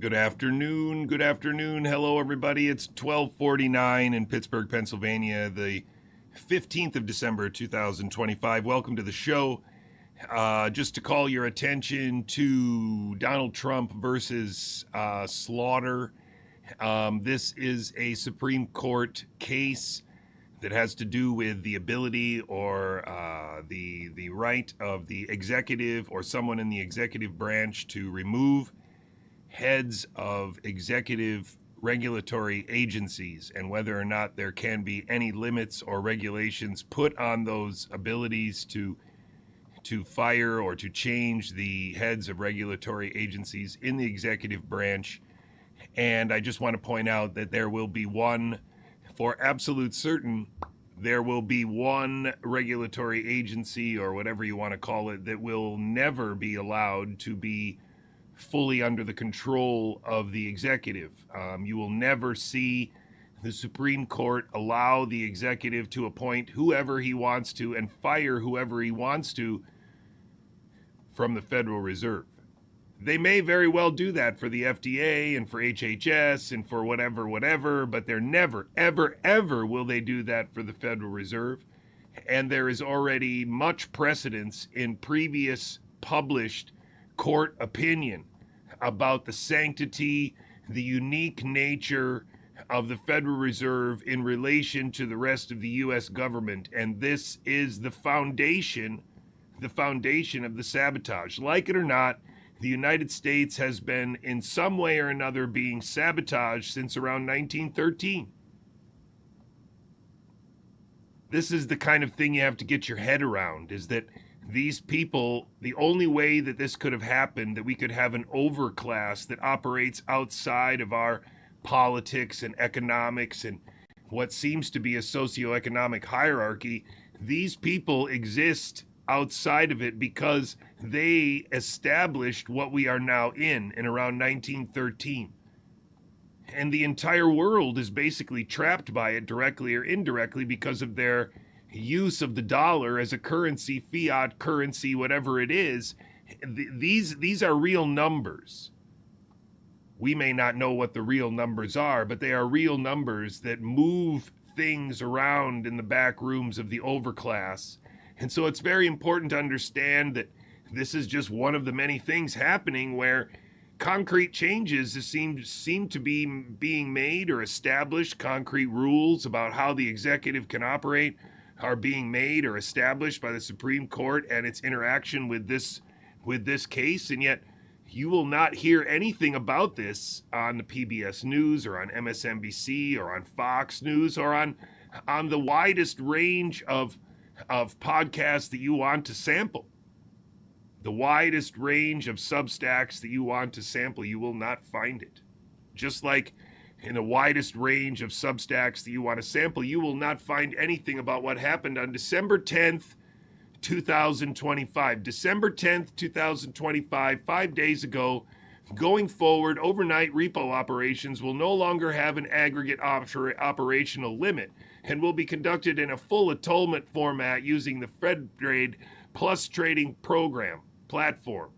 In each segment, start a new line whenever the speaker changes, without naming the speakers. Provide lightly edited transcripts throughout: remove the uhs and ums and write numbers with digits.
Good afternoon. Good afternoon. Hello, everybody. It's 12:49 in Pittsburgh, Pennsylvania, the 15th of December, 2025. Welcome to the show. Just to call your attention to Donald Trump versus Slaughter. This is a Supreme Court case that has to do with the ability or the right of the executive or someone in the executive branch to remove heads of executive regulatory agencies, and whether or not there can be any limits or regulations put on those abilities to fire or to change the heads of regulatory agencies in the executive branch. And I just want to point out that there will be one, for absolute certain, there will be one regulatory agency or whatever you want to call it that will never be allowed to be fully under the control of the executive. You will never see the Supreme Court allow the executive to appoint whoever he wants to and fire whoever he wants to from the Federal Reserve. They may very well do that for the FDA and for HHS and for whatever, but they're never, ever will they do that for the Federal Reserve. And there is already much precedence in previous published court opinion about the sanctity, the unique nature of the Federal Reserve in relation to the rest of the U.S. government. And this is the foundation of the sabotage. Like it or not, the United States has been in some way or another being sabotaged since around 1913. This is the kind of thing you have to get your head around, is that these people, the only way that this could have happened, that we could have an overclass that operates outside of our politics and economics and what seems to be a socioeconomic hierarchy, these people exist outside of it because they established what we are now in around 1913. And the entire world is basically trapped by it directly or indirectly because of their use of the dollar as a currency, fiat currency, whatever it is. These are real numbers. We may not know what the real numbers are, but they are real numbers that move things around in the back rooms of the overclass. And so it's very important to understand that this is just one of the many things happening where concrete changes seem to be being made or established. Concrete rules about how the executive can operate are being made or established by the Supreme Court and its interaction with this case. And yet you will not hear anything about this on the PBS News or on MSNBC or on Fox News or on the widest range of podcasts that you want to sample. The widest range of Substacks that you want to sample, you will not find it. Just like in the widest range of Substacks that you want to sample, you will not find anything about what happened on December 10th, 2025. December 10th, 2025, 5 days ago. Going forward, overnight repo operations will no longer have an aggregate operational limit and will be conducted in a full atonement format using the FedTrade Plus Trading Program platform.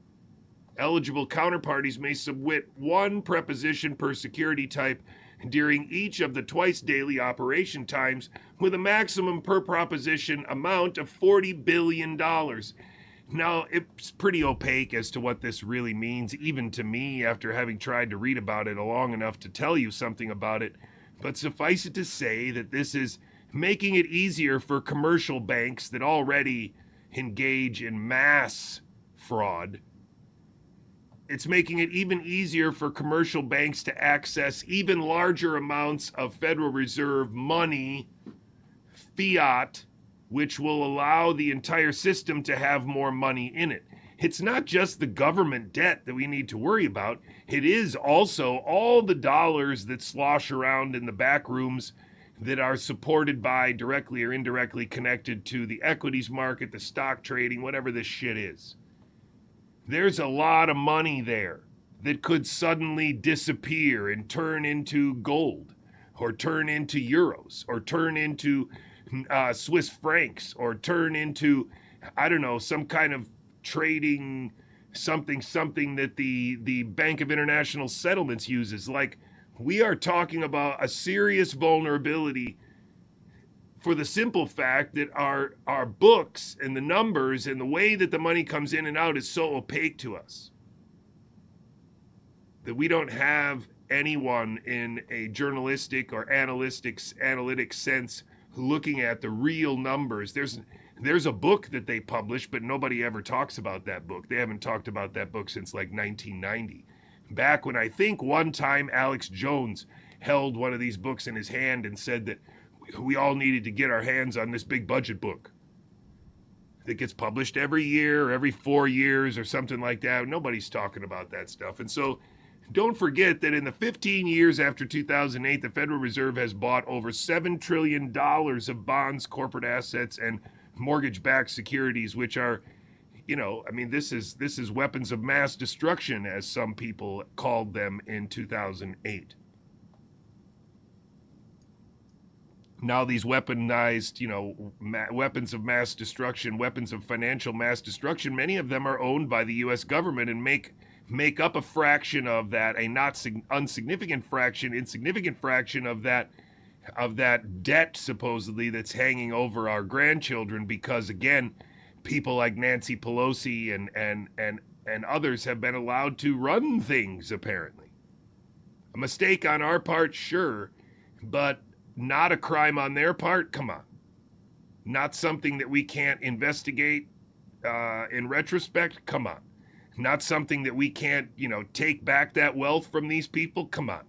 Eligible counterparties may submit one preposition per security type during each of the twice daily operation times with a maximum per proposition amount of $40 billion. Now, it's pretty opaque as to what this really means, even to me, after having tried to read about it long enough to tell you something about it. But suffice it to say that this is making it easier for commercial banks that already engage in mass fraud. It's making it even easier for commercial banks to access even larger amounts of Federal Reserve money, fiat, which will allow the entire system to have more money in it. It's not just the government debt that we need to worry about. It is also all the dollars that slosh around in the back rooms that are supported by, directly or indirectly connected to the equities market, the stock trading, whatever this shit is. There's a lot of money there that could suddenly disappear and turn into gold, or turn into euros, or turn into Swiss francs, or turn into, I don't know, some kind of trading something that the Bank of International Settlements uses. Like, we are talking about a serious vulnerability for the simple fact that our books and the numbers and the way that the money comes in and out is so opaque to us that we don't have anyone in a journalistic or analytic sense looking at the real numbers. There's a book that they publish, but nobody ever talks about that book. They haven't talked about that book since like 1990. Back when I think one time Alex Jones held one of these books in his hand and said that we all needed to get our hands on this big budget book that gets published every year or every 4 years or something like that. Nobody's talking about that stuff. And so don't forget that in the 15 years after 2008, the Federal Reserve has bought over $7 trillion of bonds, corporate assets, and mortgage-backed securities, which are, this is weapons of mass destruction, as some people called them in 2008. Now these weaponized, weapons of mass destruction, weapons of financial mass destruction, many of them are owned by the U.S. government and make up a fraction of that, a not insignificant fraction of that debt, supposedly, that's hanging over our grandchildren, because, again, people like Nancy Pelosi and others have been allowed to run things, apparently. A mistake on our part, sure, but not a crime on their part? Come on. Not something that we can't investigate in retrospect? Come on. Not something that we can't, take back that wealth from these people? Come on.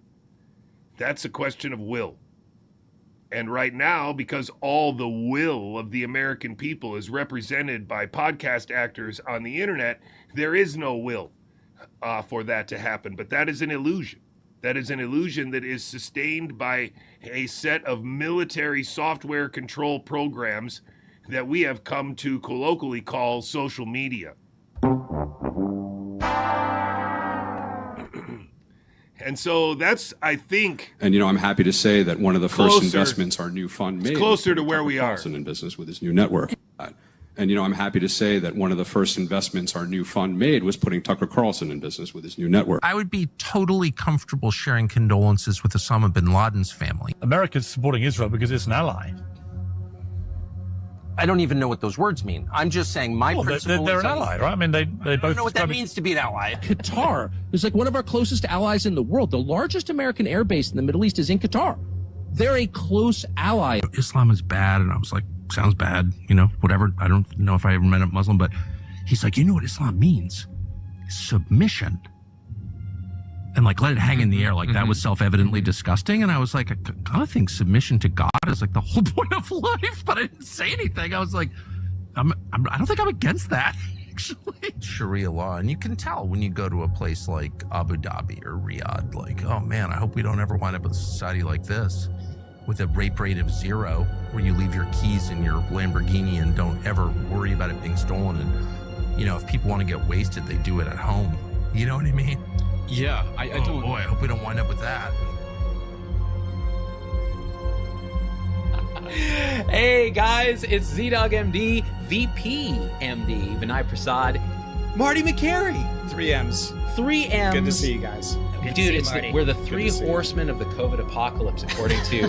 That's a question of will. And right now, because all the will of the American people is represented by podcast actors on the internet, there is no will for that to happen. But that is an illusion. That is an illusion that is sustained by a set of military software control programs that we have come to colloquially call social media. And so that's, I think...
And, I'm happy to say that one of the first investments our new fund made...
It's closer to where we are.
...in business with his new network. And, I'm happy to say that one of the first investments our new fund made was putting Tucker Carlson in business with his new network.
I would be totally comfortable sharing condolences with Osama bin Laden's family.
America's supporting Israel because it's an ally.
I don't even know what those words mean. I'm just saying principle.
They're an ally, right? I mean, they both...
I don't know what that means to be an ally.
Qatar is like one of our closest allies in the world. The largest American air base in the Middle East is in Qatar. They're a close ally.
Islam is bad, and I was like, sounds bad, whatever. I don't know if I ever met a Muslim, but he's like, you know what Islam means? Submission. And like, let it hang in the air. Like that was self-evidently disgusting. And I was like, I think submission to God is like the whole point of life, but I didn't say anything. I was like, I don't think I'm against that, actually. Sharia law. And you can tell when you go to a place like Abu Dhabi or Riyadh, like, oh man, I hope we don't ever wind up with a society like this, with a rape rate of 0, where you leave your keys in your Lamborghini and don't ever worry about it being stolen. And, if people want to get wasted, they do it at home. You know what I mean?
Yeah, I don't...
Boy, I hope we don't wind up with that.
Hey guys, it's Z-Dog MD, VP MD, Vinay Prasad, Marty McCary.
3 M's.
3 M's.
Good to see you guys.
Dude, we're the 3 horsemen of the COVID apocalypse, according to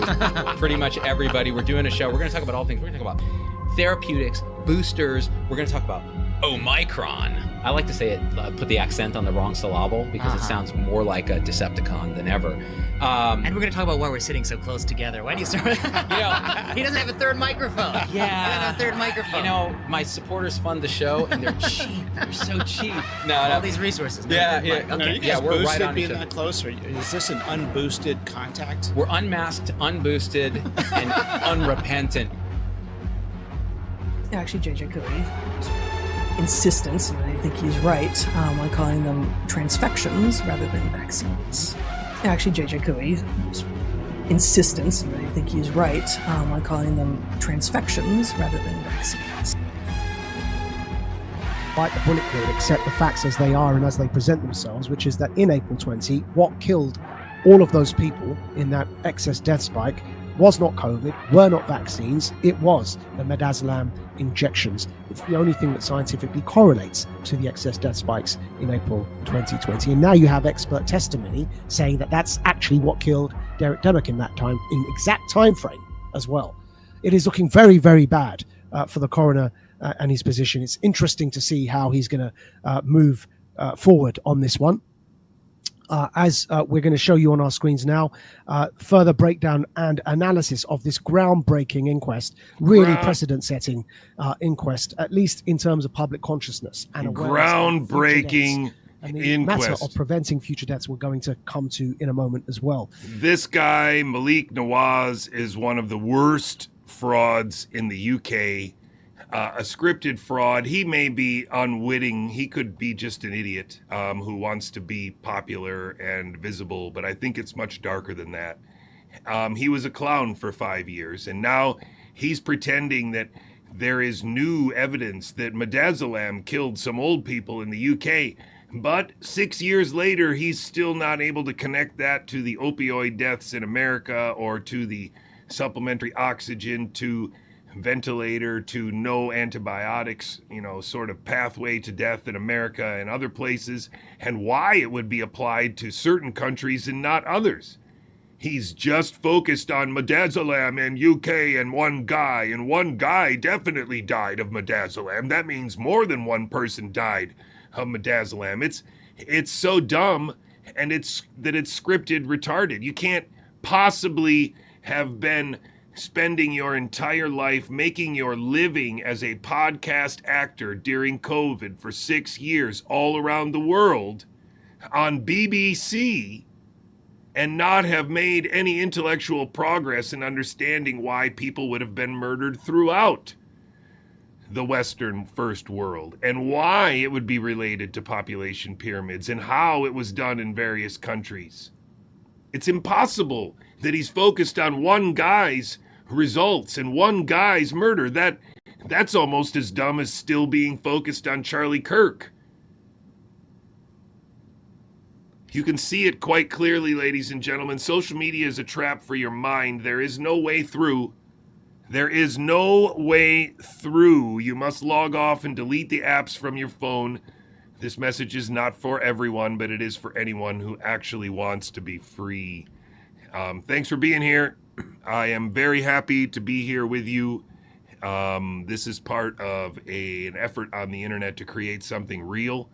pretty much everybody. We're doing a show. We're going to talk about all things. We're going to talk about therapeutics, boosters. We're going to talk about Omicron. I like to say it, put the accent on the wrong syllable because it sounds more like a Decepticon than ever.
And we're going to talk about why we're sitting so close together. Why do you start with that? He doesn't have a third microphone.
Yeah.
He doesn't have a third microphone.
My supporters fund the show, and they're cheap. They're so cheap. No,
all these resources.
Yeah.
Okay.
Are you guys
we're
boosted
right on
being
each other.
that close, or is this an unboosted contact?
We're unmasked, unboosted, and unrepentant.
Actually, JJCouey's insistence, and I think he's right, on calling them transfections rather than vaccines. Actually, JJCouey's insistence, and I think he's right, on calling them transfections rather than vaccines.
Bite the bullet here, accept the facts as they are and as they present themselves, which is that in April 20, what killed all of those people in that excess death spike was not COVID, were not vaccines. It was the midazolam injections. It's the only thing that scientifically correlates to the excess death spikes in April 2020. And now you have expert testimony saying that that's actually what killed Derek Demick in that time, in exact time frame as well. It is looking very, very bad for the coroner and his position. It's interesting to see how he's going to move forward on this one. As we're going to show you on our screens now, further breakdown and analysis of this groundbreaking inquest, really precedent-setting inquest, at least in terms of public consciousness and awareness.
Groundbreaking
and the
inquest.
matter of preventing future deaths we're going to come to in a moment as well.
This guy, Malik Nawaz, is one of the worst frauds in the UK. A scripted fraud. He may be unwitting. He could be just an idiot who wants to be popular and visible, but I think it's much darker than that. He was a clown for 5 years, and now he's pretending that there is new evidence that midazolam killed some old people in the UK. But 6 years later, he's still not able to connect that to the opioid deaths in America or to the supplementary oxygen, to ventilator, to no antibiotics, sort of pathway to death in America and other places, and why it would be applied to certain countries and not others. He's just focused on midazolam and UK and one guy definitely died of midazolam. That means more than one person died of midazolam. It's so dumb, and it's scripted retarded. You can't possibly have been spending your entire life making your living as a podcast actor during COVID for 6 years all around the world on BBC and not have made any intellectual progress in understanding why people would have been murdered throughout the Western First World and why it would be related to population pyramids and how it was done in various countries. It's impossible that he's focused on one guy's results and one guy's murder. That's almost as dumb as still being focused on Charlie Kirk. You can see it quite clearly, ladies and gentlemen. Social media is a trap for your mind. There is no way through. There is no way through. You must log off and delete the apps from your phone. This message is not for everyone, but it is for anyone who actually wants to be free. Thanks for being here. I am very happy to be here with you. This is part of an effort on the internet to create something real,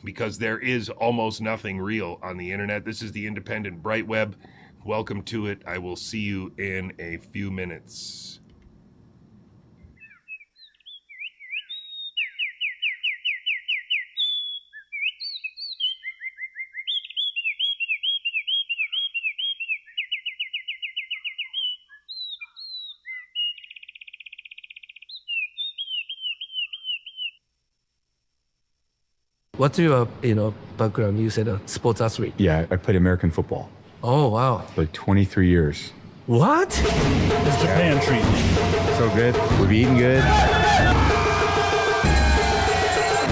because there is almost nothing real on the internet. This is the independent bright web. Welcome to it. I will see you in a few minutes.
What's your, background? You said a sports athlete.
Yeah, I played American football.
Oh, wow.
Like 23 years.
What?
How's Japan treating you?
So good. We're eating good.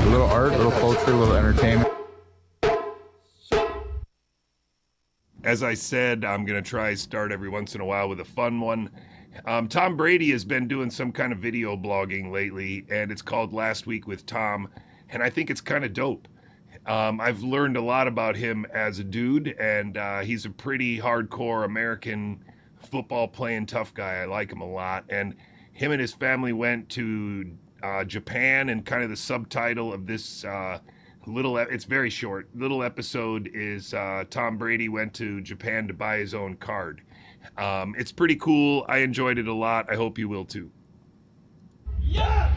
A little art, a little culture, a little entertainment.
As I said, I'm going to try start every once in a while with a fun one. Tom Brady has been doing some kind of video blogging lately, and it's called Last Week with Tom. And I think it's kind of dope. I've learned a lot about him as a dude, and he's a pretty hardcore American football playing tough guy. I like him a lot. And him and his family went to Japan, and kind of the subtitle of this it's very short, little episode is Tom Brady went to Japan to buy his own card. It's pretty cool. I enjoyed it a lot. I hope you will too.
Yeah!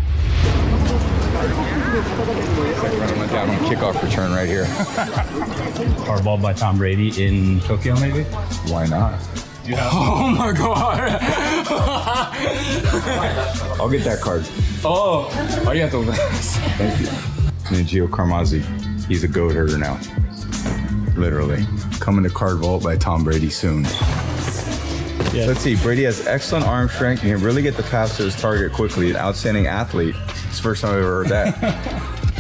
Went down on kickoff return right here.
Hard ball by Tom Brady in Tokyo, maybe?
Why not?
Oh my god!
I'll get that card.
Oh, arigatou
gozaimasu. Thank you. Nijio Karmazi. He's a goat herder now. Literally. Coming to Card Vault by Tom Brady soon. Yeah. Let's see. Brady has excellent arm strength and can really get the pass to his target quickly. An outstanding athlete. It's the first time I've ever heard that.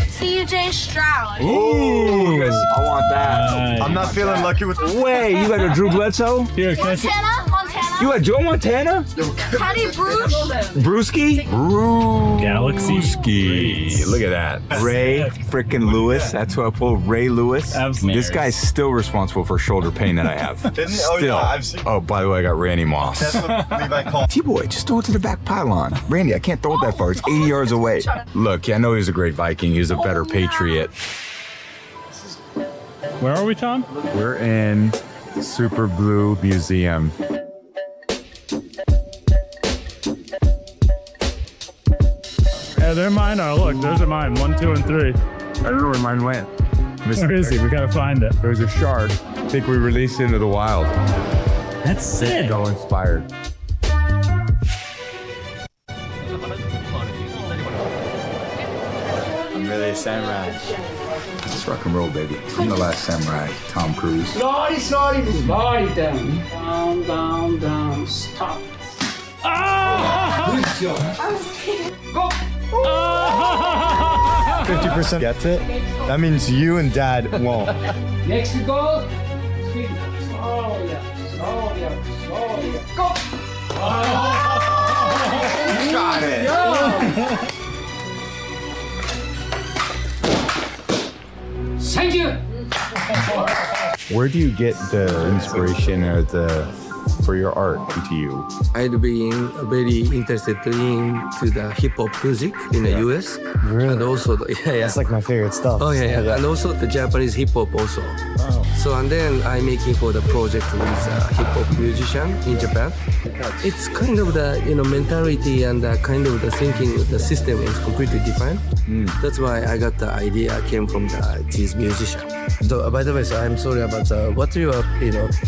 CJ Stroud.
Ooh, I want that.
I'm not feeling lucky with.
Wait, you got a Drew Bledsoe?
Here,
Montana.
You got Joe Montana?
Teddy Bruce.
Brewski?
Galaxy.
Brewski. Look at that. Ray frickin' Lewis. That's who I pulled. Ray Lewis. This guy's still responsible for shoulder pain that I have. Still. Oh, by the way, I got Randy Moss. T-Boy, just throw it to the back pylon. Randy, I can't throw it that far. It's 80 yards away. Look, I know he was a great Viking. He was a better Patriot.
Where are we, Tom?
We're in Super Blue Museum.
Yeah, they're mine. Oh, look, those are mine. 1, 2, and 3.
I don't know where mine went.
Where is he? We gotta find it.
There's a shard. I think we released it into the wild.
That's sick.
So inspired. I'm really a samurai. Just rock and roll, baby. I'm the last samurai, Tom Cruise.
Slowly, slowly down. Down, down, down. Stop.
Ah!
Good job. Go.
50% gets it. That means you and Dad won't.
Next goal. Slowly, slowly, slowly. Go.
You got it.
Thank you.
Where do you get the inspiration or for your art into you?
I've been very interested into the hip hop music in the US.
Really?
And also,
That's like my favorite stuff.
Oh yeah. And also the Japanese hip hop also.
Oh.
So and then I'm making for the project with a hip hop musician in Japan. It's kind of the mentality and the kind of the thinking, the system is completely different. That's why I got the idea came from this musician. So, by the way, so I'm sorry about what's your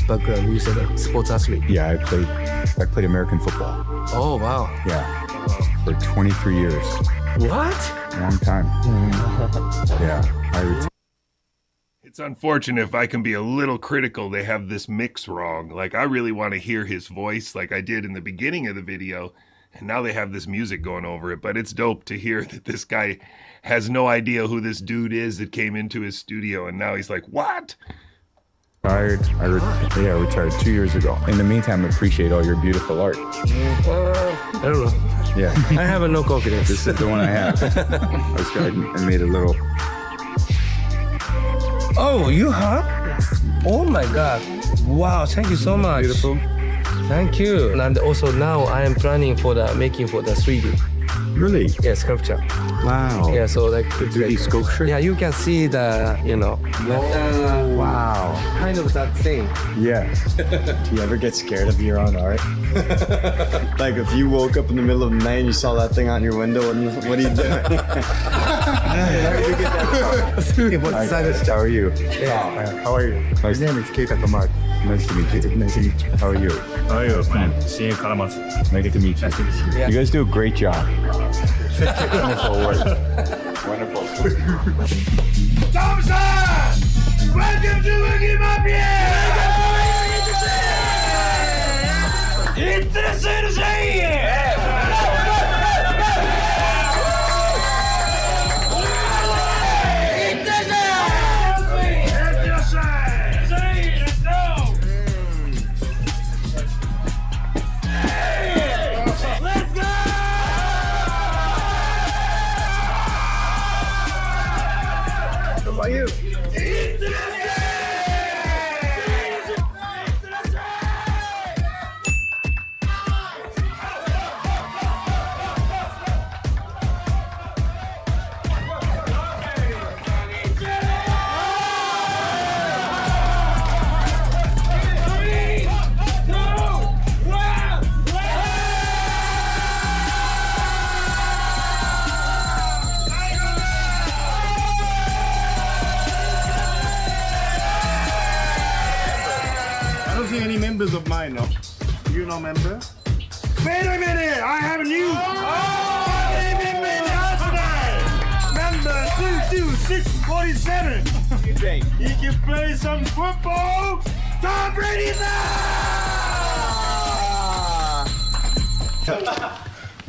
background? You said a sports athlete.
Yeah, I played American football.
Oh wow.
Yeah, for 23 years.
What?
Long time. Yeah,
It's unfortunate if I can be a little critical. They have this mix wrong. Like, I really want to hear his voice like I did in the beginning of the video. And now they have this music going over it. But it's dope to hear that this guy has no idea who this dude is that came into his studio. And now he's like, what?
I retired 2 years ago. In the meantime, appreciate all your beautiful art.
I don't know.
Yeah.
I have no confidence.
This is the one I have. I made a little...
Oh, you have? Oh my God. Wow, thank you so much.
Beautiful.
Thank you. And also now I am planning for making for the 3D.
Really?
Yeah, sculpture.
Wow.
Yeah, so like
3D sculpture?
Yeah, you can see the,
wow.
Kind of that thing.
Yeah.
Do you ever get scared of your own art? Like if you woke up in the middle of the night and you saw that thing out your window, what are you doing?
How are you?
Yeah.
How are you? My name is Keita Kamar. Nice to meet you. Nice to meet you. How are you?
How are you? Fine.
Nice to meet you.
Yeah.
You guys do a great job. Wonderful work. Wonderful.
Thompson! Welcome to Wiggy Mafia! It's the citizen!
You.
Any members of mine, no? You no member? Wait a minute! I have news! Member 22647! He can play some football! Tom Brady's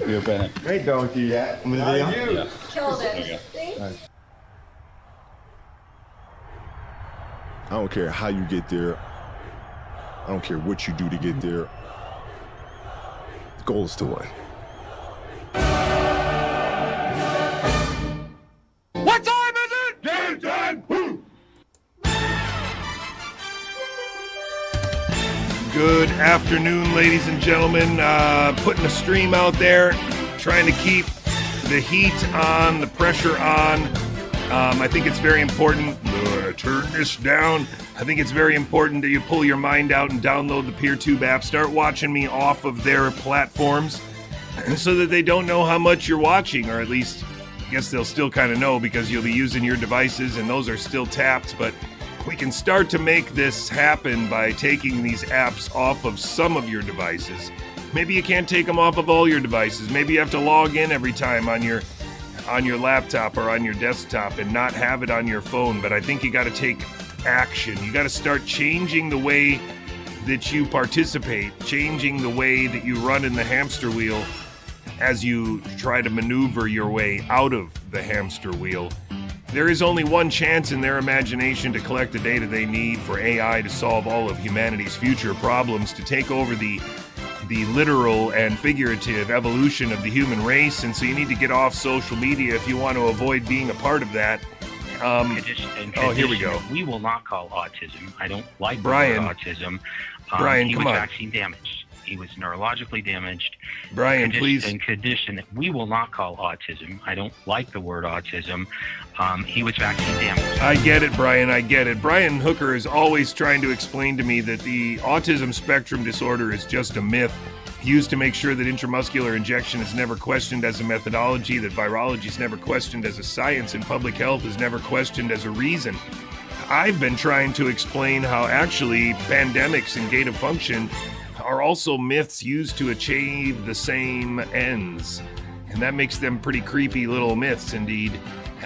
You're bad.
Great donkey, yeah.
Yeah. Killed it.
I don't care how you get there. I don't care what you do to get there. Goal is to win.
What time is it? Game time! Woo! Good afternoon, ladies and gentlemen. Putting a stream out there, trying to keep the heat on, the pressure on. I think it's very important. Turn this down. I think it's very important that you pull your mind out and download the PeerTube app. Start watching me off of their platforms so that they don't know how much you're watching, or at least I guess they'll still kind of know because you'll be using your devices and those are still tapped. But we can start to make this happen by taking these apps off of some of your devices. Maybe you can't take them off of all your devices. Maybe you have to log in every time on your laptop or on your desktop and not have it on your phone. But I think you got to take action. You got to start changing the way that you participate, changing the way that you run in the hamster wheel as you try to maneuver your way out of the hamster wheel. There is only one chance in their imagination to collect the data they need for AI to solve all of humanity's future problems, to take over the literal and figurative evolution of the human race. And so you need to get off social media if you want to avoid being a part of that. Here we go.
We will not call autism. I don't like
Brian.
the word autism.
Brian,
he
come
was
on.
vaccine damaged. He was neurologically damaged.
Brian, please.
And condition that we will not call autism. I don't like the word autism. He was vaccine damaged.
I get it, Brian. I get it. Brian Hooker is always trying to explain to me that the autism spectrum disorder is just a myth used to make sure that intramuscular injection is never questioned as a methodology, that virology is never questioned as a science, and public health is never questioned as a reason. I've been trying to explain how actually pandemics and gain of function are also myths used to achieve the same ends. And that makes them pretty creepy little myths indeed.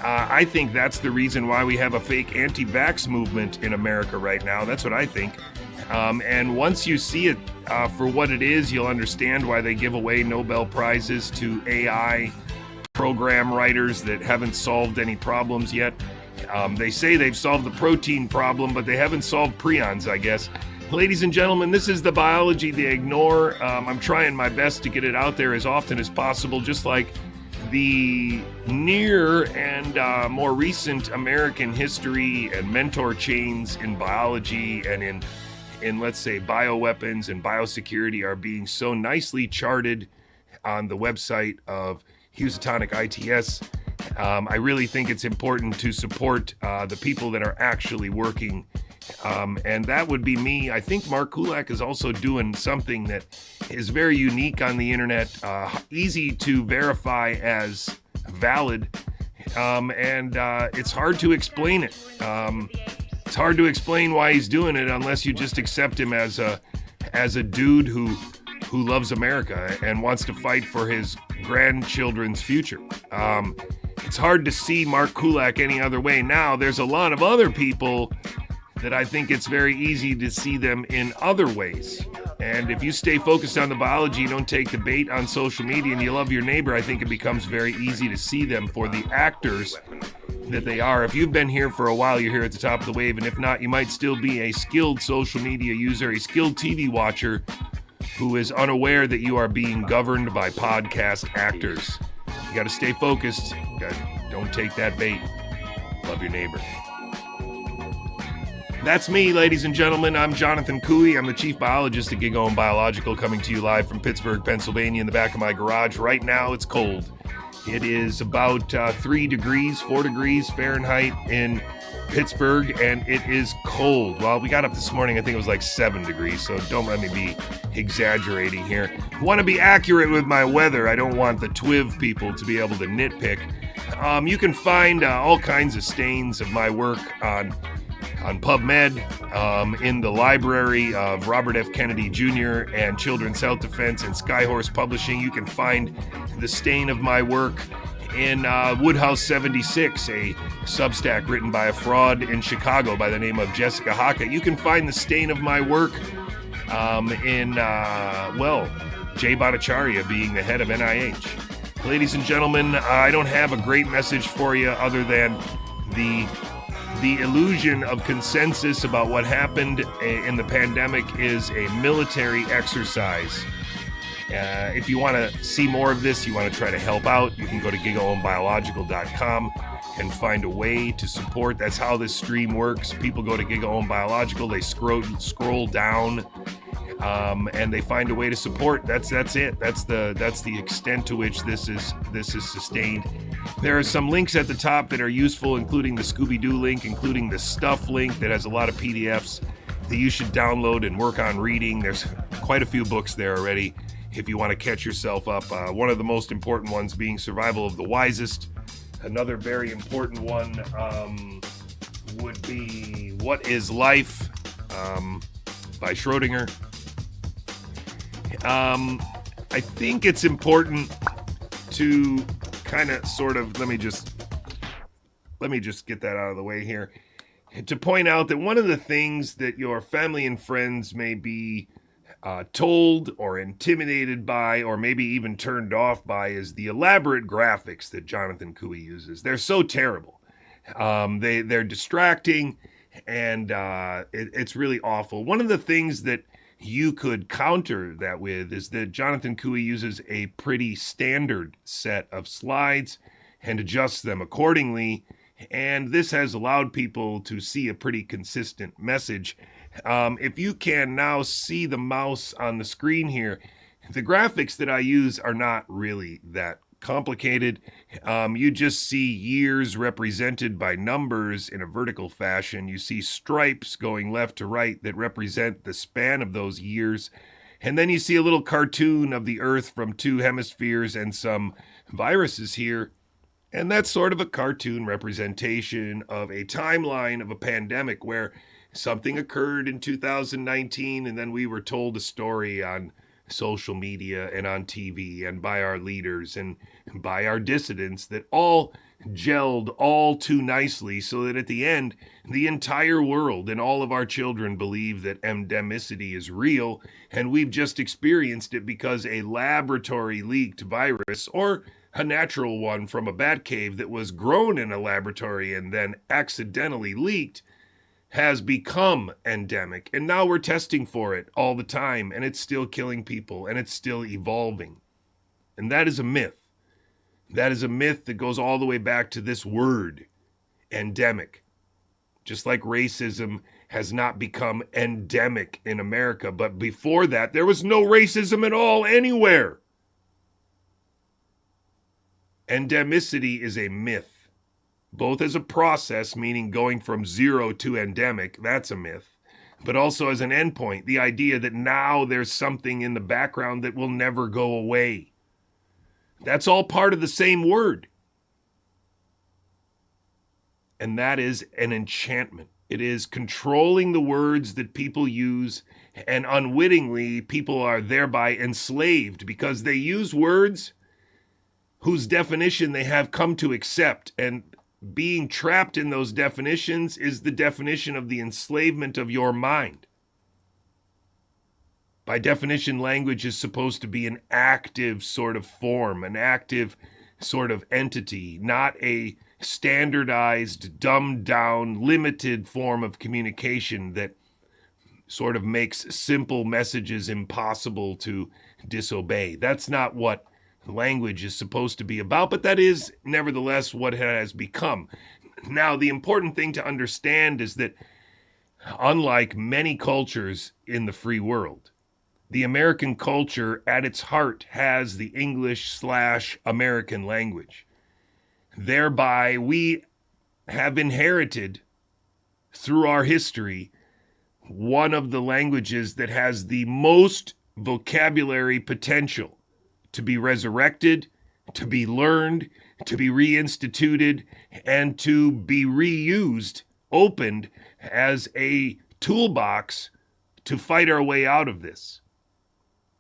I think that's the reason why we have a fake anti-vax movement in America right now. That's what I think. And once you see it for what it is, you'll understand why they give away Nobel Prizes to AI program writers that haven't solved any problems yet. They say they've solved the protein problem, but they haven't solved prions, I guess. Ladies and gentlemen, this is the biology they ignore. I'm trying my best to get it out there as often as possible, just like the near and more recent American history and mentor chains in biology and in let's say bioweapons and biosecurity are being so nicely charted on the website of Housatonic ITS. I really think it's important to support the people that are actually working. And that would be me. I think Mark Kulak is also doing something that is very unique on the internet, easy to verify as valid, and it's hard to explain it. It's hard to explain why he's doing it unless you just accept him as a dude who loves America and wants to fight for his grandchildren's future. It's hard to see Mark Kulak any other way. Now, there's a lot of other people that I think it's very easy to see them in other ways. And if you stay focused on the biology, you don't take the bait on social media, and you love your neighbor, I think it becomes very easy to see them for the actors that they are. If you've been here for a while, you're here at the top of the wave, and if not, you might still be a skilled social media user, a skilled TV watcher who is unaware that you are being governed by podcast actors. You got to stay focused. Don't take that bait. Love your neighbor. That's me, ladies and gentlemen. I'm Jonathan Couey. I'm the chief biologist at Gigaohm Biological, coming to you live from Pittsburgh, Pennsylvania, in the back of my garage. Right now, it's cold. It is about 4 degrees Fahrenheit in Pittsburgh, and it is cold. Well, we got up this morning, I think it was like 7 degrees, so don't let me be exaggerating here. I want to be accurate with my weather. I don't want the TWIV people to be able to nitpick. You can find all kinds of stains of my work on PubMed, in the library of Robert F. Kennedy Jr. and Children's Health Defense and Skyhorse Publishing. You can find the stain of my work in Woodhouse 76, a Substack written by a fraud in Chicago by the name of Jessica Haka. You can find the stain of my work in Jay Bhattacharya being the head of NIH. Ladies and gentlemen, I don't have a great message for you other than the illusion of consensus about what happened in the pandemic is a military exercise. If you want to see more of this, you want to try to help out, you can go to gigaohmbiological.com and find a way to support. That's how this stream works. People go to Gigaohm Biological, they scroll down, and they find a way to support. That's it. That's the extent to which this is sustained. There are some links at the top that are useful, including the Scooby-Doo link, including the Stuff link that has a lot of PDFs that you should download and work on reading. There's quite a few books there already if you want to catch yourself up. One of the most important ones being Survival of the Wisest. Another very important one would be What is Life by Schrodinger. I think it's important to kind of sort of, let me just get that out of the way here, to point out that one of the things that your family and friends may be told or intimidated by, or maybe even turned off by, is the elaborate graphics that Jonathan Couey uses. They're so terrible. They're distracting, and it's really awful. One of the things that you could counter that with is that Jonathan Couey uses a pretty standard set of slides and adjusts them accordingly, and this has allowed people to see a pretty consistent message. If you can now see the mouse on the screen here, the graphics that I use are not really that complicated. You just see years represented by numbers in a vertical fashion. You see stripes going left to right that represent the span of those years. And then you see a little cartoon of the Earth from two hemispheres and some viruses here. And that's sort of a cartoon representation of a timeline of a pandemic where something occurred in 2019, and then we were told a story on social media and on TV and by our leaders and by our dissidents that all gelled all too nicely, so that at the end, the entire world and all of our children believe that endemicity is real, and we've just experienced it because a laboratory leaked virus, or a natural one from a bat cave that was grown in a laboratory and then accidentally leaked, has become endemic, and now we're testing for it all the time, and it's still killing people, and it's still evolving. And that is a myth. That is a myth that goes all the way back to this word, endemic. Just like racism has not become endemic in America, but before that, there was no racism at all anywhere. Endemicity is a myth. Both as a process, meaning going from zero to endemic, that's a myth, but also as an endpoint, the idea that now there's something in the background that will never go away. That's all part of the same word. And that is an enchantment. It is controlling the words that people use, and unwittingly, people are thereby enslaved because they use words whose definition they have come to accept, and being trapped in those definitions is the definition of the enslavement of your mind. By definition, language is supposed to be an active sort of form, an active sort of entity, not a standardized, dumbed down, limited form of communication that sort of makes simple messages impossible to disobey. That's not what language is supposed to be about, but that is nevertheless what it has become. Now, the important thing to understand is that unlike many cultures in the free world, the American culture at its heart has the English/American language. Thereby, we have inherited through our history one of the languages that has the most vocabulary potential to be resurrected, to be learned, to be reinstituted, and to be reused, opened as a toolbox to fight our way out of this.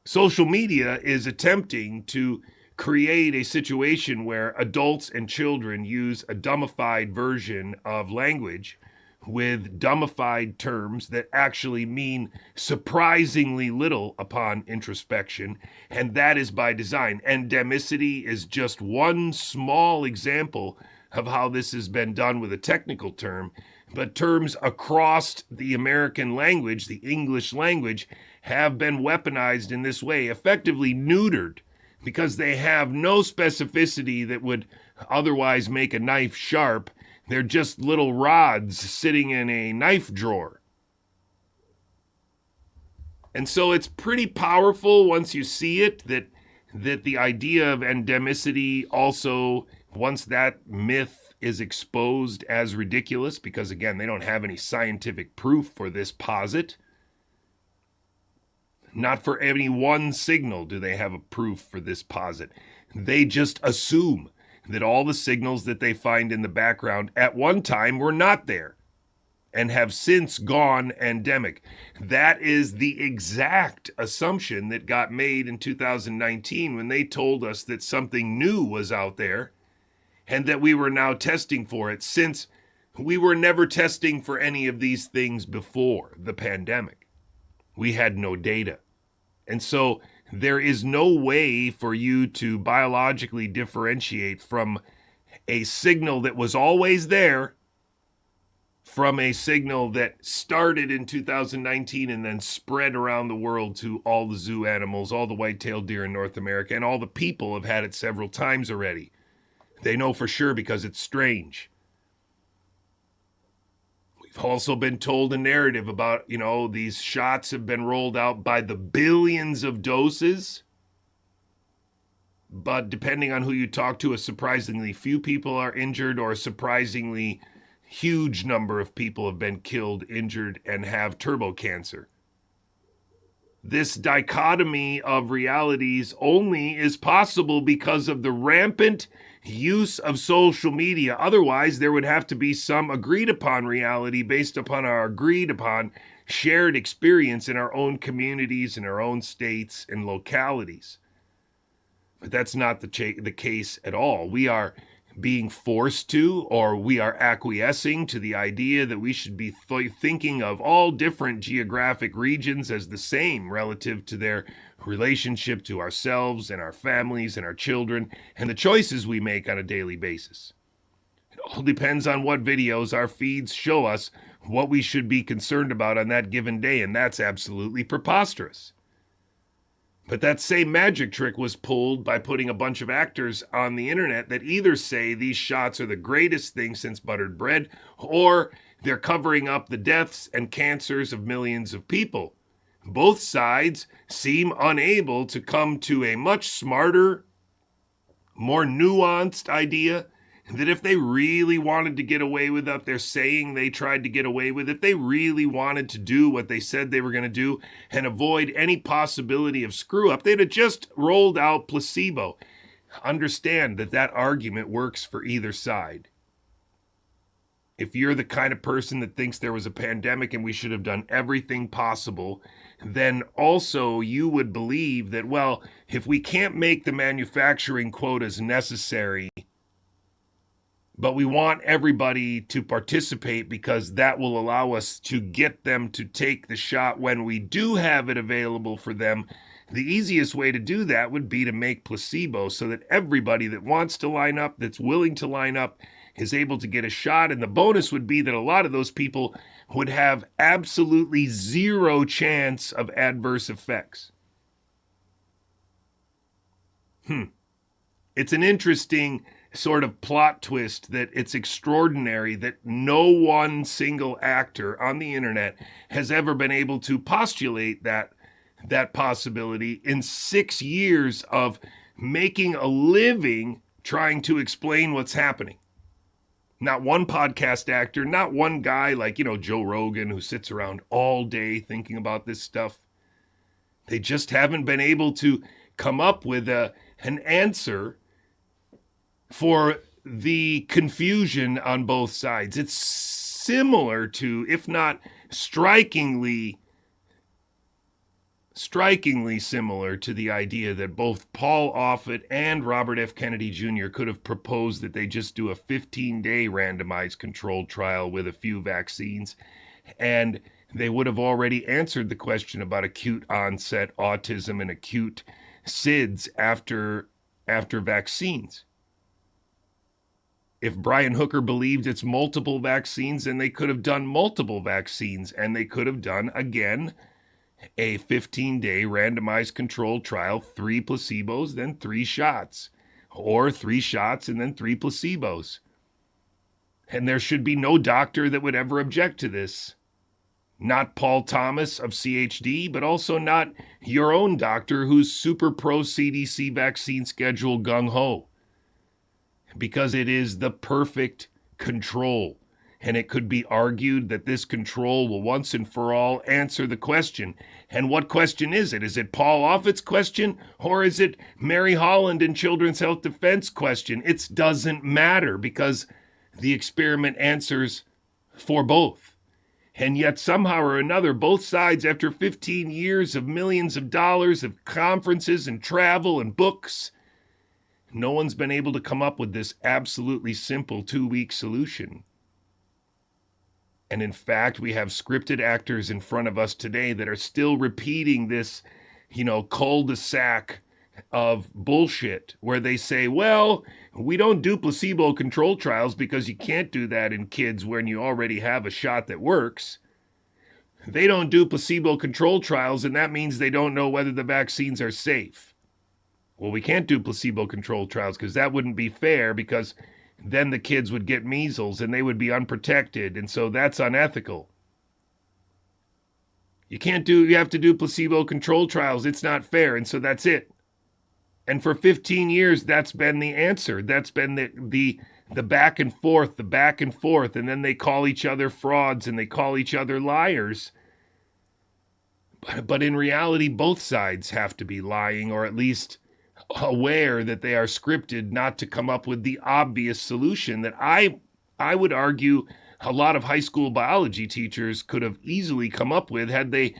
Social media is attempting to create a situation where adults and children use a dumbified version of language with dumbified terms that actually mean surprisingly little upon introspection, and that is by design. Endemicity is just one small example of how this has been done with a technical term. but terms across the American language, the English language, have been weaponized in this way, effectively neutered, because they have no specificity that would otherwise make a knife sharp. They're just little rods sitting in a knife drawer. And so it's pretty powerful once you see it, that the idea of endemicity also, once that myth is exposed as ridiculous, because again, they don't have any scientific proof for this posit. Not for any one signal do they have a proof for this posit. They just assume that all the signals that they find in the background at one time were not there and have since gone endemic. That is the exact assumption that got made in 2019 when they told us that something new was out there and that we were now testing for it, since we were never testing for any of these things before the pandemic. We had no data. And so there is no way for you to biologically differentiate from a signal that was always there from a signal that started in 2019 and then spread around the world to all the zoo animals, all the white-tailed deer in North America, and all the people have had it several times already. They know for sure because it's strange. We've also been told a narrative about, these shots have been rolled out by the billions of doses. But depending on who you talk to, a surprisingly few people are injured, or a surprisingly huge number of people have been killed, injured, and have turbo cancer. This dichotomy of realities only is possible because of the rampant use of social media. Otherwise, there would have to be some agreed upon reality based upon our agreed upon shared experience in our own communities, in our own states and localities. But that's not the case at all. We are being forced to, or we are acquiescing to the idea that we should be thinking of all different geographic regions as the same relative to their relationship to ourselves and our families and our children and the choices we make on a daily basis. It all depends on what videos our feeds show us what we should be concerned about on that given day, and that's absolutely preposterous. But that same magic trick was pulled by putting a bunch of actors on the internet that either say these shots are the greatest thing since buttered bread, or they're covering up the deaths and cancers of millions of people. Both sides seem unable to come to a much smarter, more nuanced idea that if they really wanted to get away with what they're saying they tried to get away with, if they really wanted to do what they said they were going to do and avoid any possibility of screw up, they'd have just rolled out placebo. Understand that argument works for either side. If you're the kind of person that thinks there was a pandemic and we should have done everything possible, then also you would believe that, well, if we can't make the manufacturing quotas necessary, but we want everybody to participate because that will allow us to get them to take the shot when we do have it available for them. The easiest way to do that would be to make placebo so that everybody that wants to line up, that's willing to line up, is able to get a shot. And the bonus would be that a lot of those people would have absolutely zero chance of adverse effects. It's an interesting sort of plot twist that it's extraordinary that no one single actor on the internet has ever been able to postulate that possibility in 6 years of making a living trying to explain what's happening. Not one podcast actor, not one guy like, Joe Rogan, who sits around all day thinking about this stuff. They just haven't been able to come up with an answer for the confusion on both sides. It's similar to, if not strikingly similar to the idea that both Paul Offit and Robert F. Kennedy Jr. could have proposed that they just do a 15-day randomized controlled trial with a few vaccines, and they would have already answered the question about acute onset autism and acute SIDS after vaccines. If Brian Hooker believed it's multiple vaccines, then they could have done multiple vaccines, and they could have done, again, a 15-day randomized controlled trial, 3 placebos, then 3 shots, or 3 shots and then 3 placebos. And there should be no doctor that would ever object to this. Not Paul Thomas of CHD, but also not your own doctor who's super pro CDC vaccine schedule gung-ho. Because it is the perfect control. And it could be argued that this control will once and for all answer the question. And what question is it? Is it Paul Offit's question? Or is it Mary Holland and Children's Health Defense question? It doesn't matter because the experiment answers for both. And yet somehow or another, both sides, after 15 years of millions of dollars of conferences and travel and books, no one's been able to come up with this absolutely simple 2-week solution. And in fact, we have scripted actors in front of us today that are still repeating this, cul-de-sac of bullshit where they say, well, we don't do placebo-controlled trials because you can't do that in kids when you already have a shot that works. They don't do placebo-controlled trials, and that means they don't know whether the vaccines are safe. Well, we can't do placebo-controlled trials because that wouldn't be fair because then the kids would get measles and they would be unprotected, and so that's unethical. You have to do placebo-controlled trials. It's not fair, and so that's it. And for 15 years, that's been the answer. That's been the back and forth, and then they call each other frauds and they call each other liars. But in reality, both sides have to be lying, or at least aware that they are scripted not to come up with the obvious solution that I would argue a lot of high school biology teachers could have easily come up with had they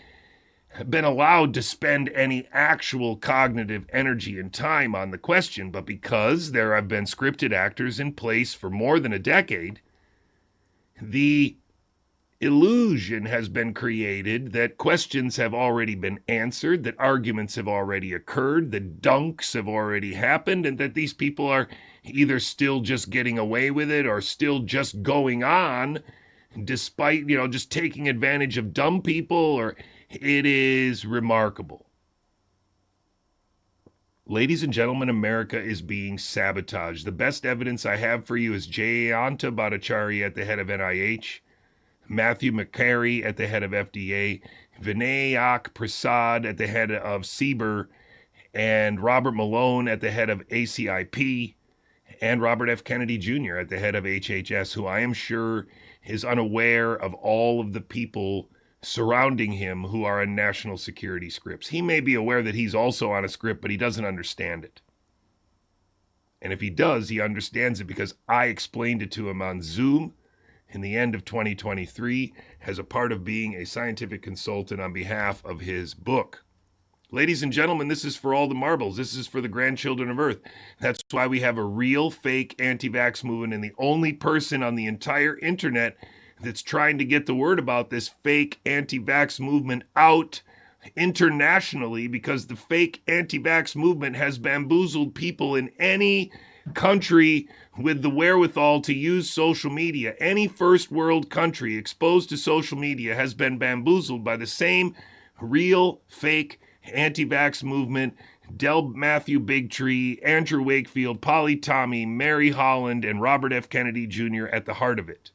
been allowed to spend any actual cognitive energy and time on the question. But because there have been scripted actors in place for more than a decade, the illusion has been created that questions have already been answered, that arguments have already occurred, that dunks have already happened, and that these people are either still just getting away with it or still just going on despite, just taking advantage of dumb people. Or it is remarkable. Ladies and gentlemen, America is being sabotaged. The best evidence I have for you is Jayanta Bhattacharya at the head of NIH, Matthew McCary at the head of FDA, Vinayak Prasad at the head of CBER, and Robert Malone at the head of ACIP, and Robert F. Kennedy Jr. at the head of HHS, who I am sure is unaware of all of the people surrounding him who are on national security scripts. He may be aware that he's also on a script, but he doesn't understand it. And if he does, he understands it because I explained it to him on Zoom in the end of 2023 as a part of being a scientific consultant on behalf of his book. Ladies and gentlemen, this is for all the marbles. This is for the grandchildren of Earth. That's why we have a real fake anti-vax movement, and the only person on the entire internet that's trying to get the word about this fake anti-vax movement out internationally, because the fake anti-vax movement has bamboozled people in any country with the wherewithal to use social media. Any first world country exposed to social media has been bamboozled by the same real fake anti-vax movement. Del Matthew Bigtree, Andrew Wakefield, Polly Tommy, Mary Holland, and Robert F. Kennedy Jr. at the heart of it.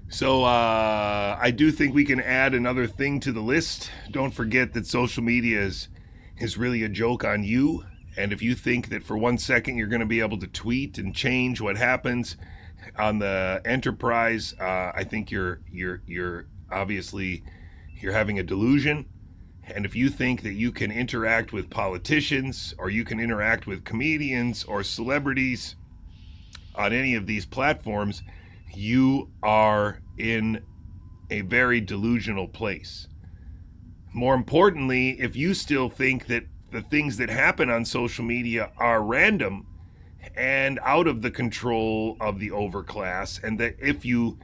So I do think we can add another thing to the list. Don't forget that social media is really a joke on you. And if you think that for 1 second you're going to be able to tweet and change what happens on the enterprise, I think you're obviously having a delusion. And if you think that you can interact with politicians, or you can interact with comedians or celebrities on any of these platforms, you are in a very delusional place. More importantly, if you still think that the things that happen on social media are random and out of the control of the overclass, and that if you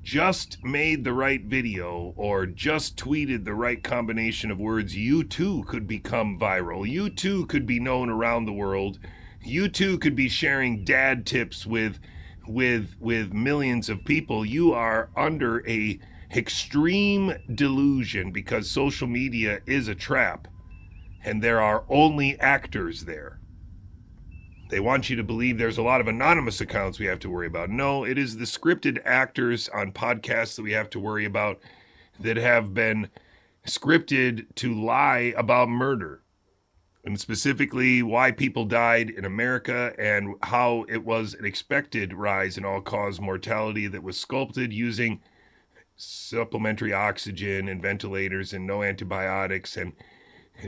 just made the right video or just tweeted the right combination of words, you too could become viral. You too could be known around the world. You too could be sharing dad tips with millions of people. You are under a extreme delusion because social media is a trap and there are only actors there. They want you to believe there's a lot of anonymous accounts we have to worry about. No, it is the scripted actors on podcasts that we have to worry about that have been scripted to lie about murder, and specifically why people died in America and how it was an expected rise in all-cause mortality that was sculpted using supplementary oxygen and ventilators and no antibiotics and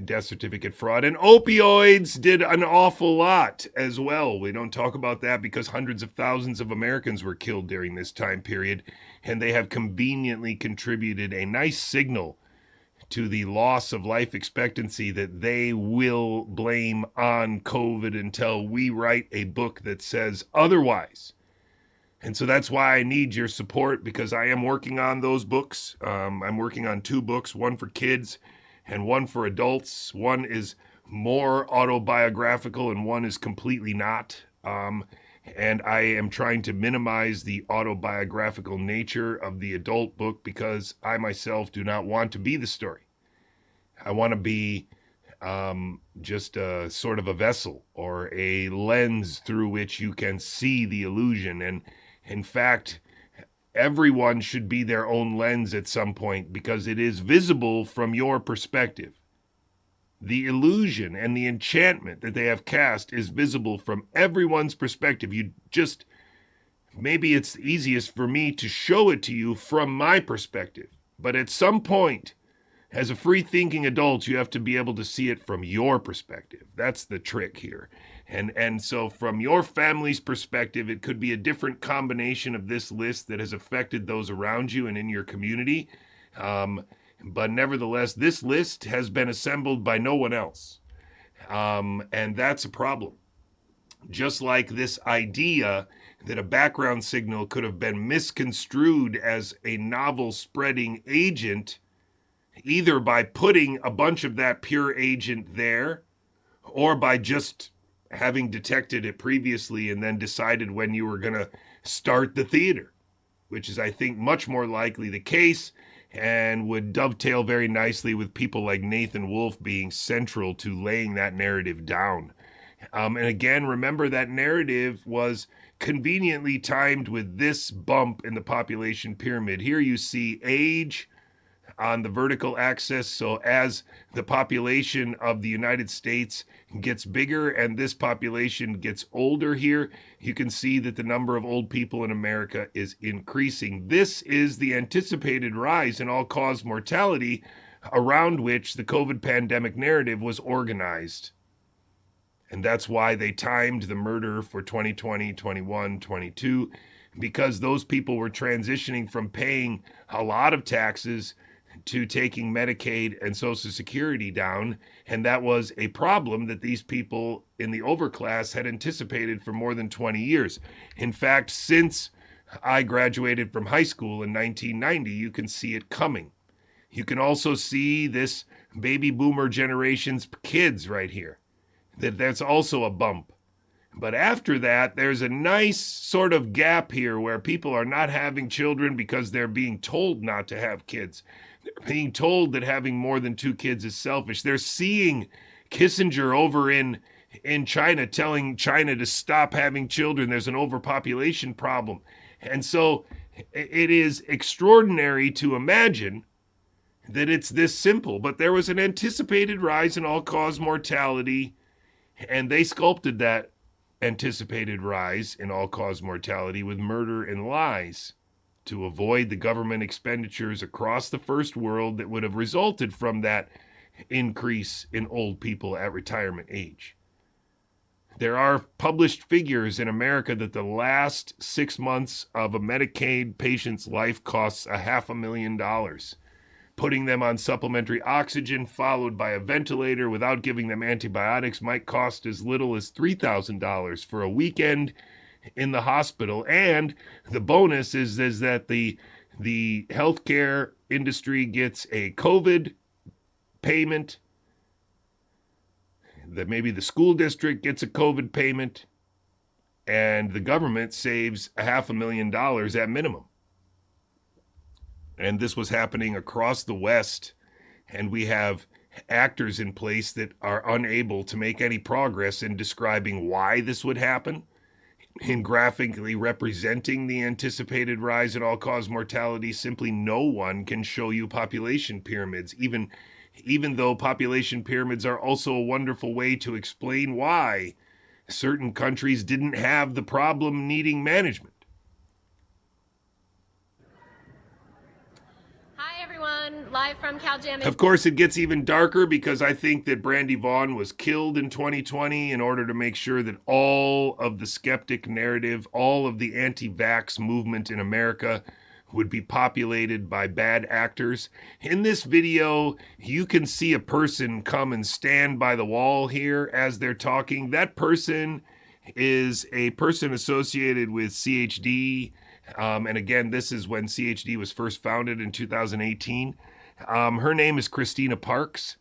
death certificate fraud, and opioids did an awful lot as well. We don't talk about that because hundreds of thousands of Americans were killed during this time period, and they have conveniently contributed a nice signal to the loss of life expectancy that they will blame on COVID until we write a book that says otherwise. And so that's why I need your support, because I am working on those books. I'm working on 2 books, one for kids and one for adults. One is more autobiographical and one is completely not. And I am trying to minimize the autobiographical nature of the adult book because I myself do not want to be the story. I want to be just a sort of a vessel or a lens through which you can see the illusion. And in fact, everyone should be their own lens at some point because it is visible from your perspective. The illusion and the enchantment that they have cast is visible from everyone's perspective. Maybe it's easiest for me to show it to you from my perspective. But at some point, as a free-thinking adult, you have to be able to see it from your perspective. That's the trick here. And so from your family's perspective, it could be a different combination of this list that has affected those around you and in your community. But nevertheless, this list has been assembled by no one else. And that's a problem. Just like this idea that a background signal could have been misconstrued as a novel spreading agent, either by putting a bunch of that pure agent there or by just having detected it previously and then decided when you were going to start the theater, which is, I think, much more likely the case and would dovetail very nicely with people like Nathan Wolfe being central to laying that narrative down. And again, remember that narrative was conveniently timed with this bump in the population pyramid. Here you see age on the vertical axis. So as the population of the United States gets bigger and this population gets older here, you can see that the number of old people in America is increasing. This is the anticipated rise in all-cause mortality around which the COVID pandemic narrative was organized. And that's why they timed the murder for 2020, 21, 22, because those people were transitioning from paying a lot of taxes to taking Medicaid and Social Security down, and that was a problem that these people in the overclass had anticipated for more than 20 years. In fact, since I graduated from high school in 1990, you can see it coming. You can also see this baby boomer generation's kids right here. That's also a bump. But after that, there's a nice sort of gap here where people are not having children because they're being told not to have kids. They're being told that having more than 2 kids is selfish. They're seeing Kissinger over in China telling China to stop having children. There's an overpopulation problem. And so it is extraordinary to imagine that it's this simple. But there was an anticipated rise in all-cause mortality, and they sculpted that anticipated rise in all-cause mortality with murder and lies to avoid the government expenditures across the first world that would have resulted from that increase in old people at retirement age. There are published figures in America that the last 6 months of a Medicaid patient's life costs $500,000. Putting them on supplementary oxygen followed by a ventilator without giving them antibiotics might cost as little as $3,000 for a weekend in the hospital. And the bonus is that the healthcare industry gets a COVID payment, that maybe the school district gets a COVID payment, and the government saves $500,000 at minimum. And this was happening across the West, and we have actors in place that are unable to make any progress in describing why this would happen, in graphically representing the anticipated rise in all-cause mortality. Simply no one can show you population pyramids, even though population pyramids are also a wonderful way to explain why certain countries didn't have the problem needing management.
Live from CalJam.
Of course, it gets even darker because I think that Brandy Vaughn was killed in 2020 in order to make sure that all of the skeptic narrative, all of the anti-vax movement in America would be populated by bad actors. In this video, you can see a person come and stand by the wall here as they're talking. That person is a person associated with CHD. And again, this is when CHD was first founded in 2018. Her name is Christina Parks,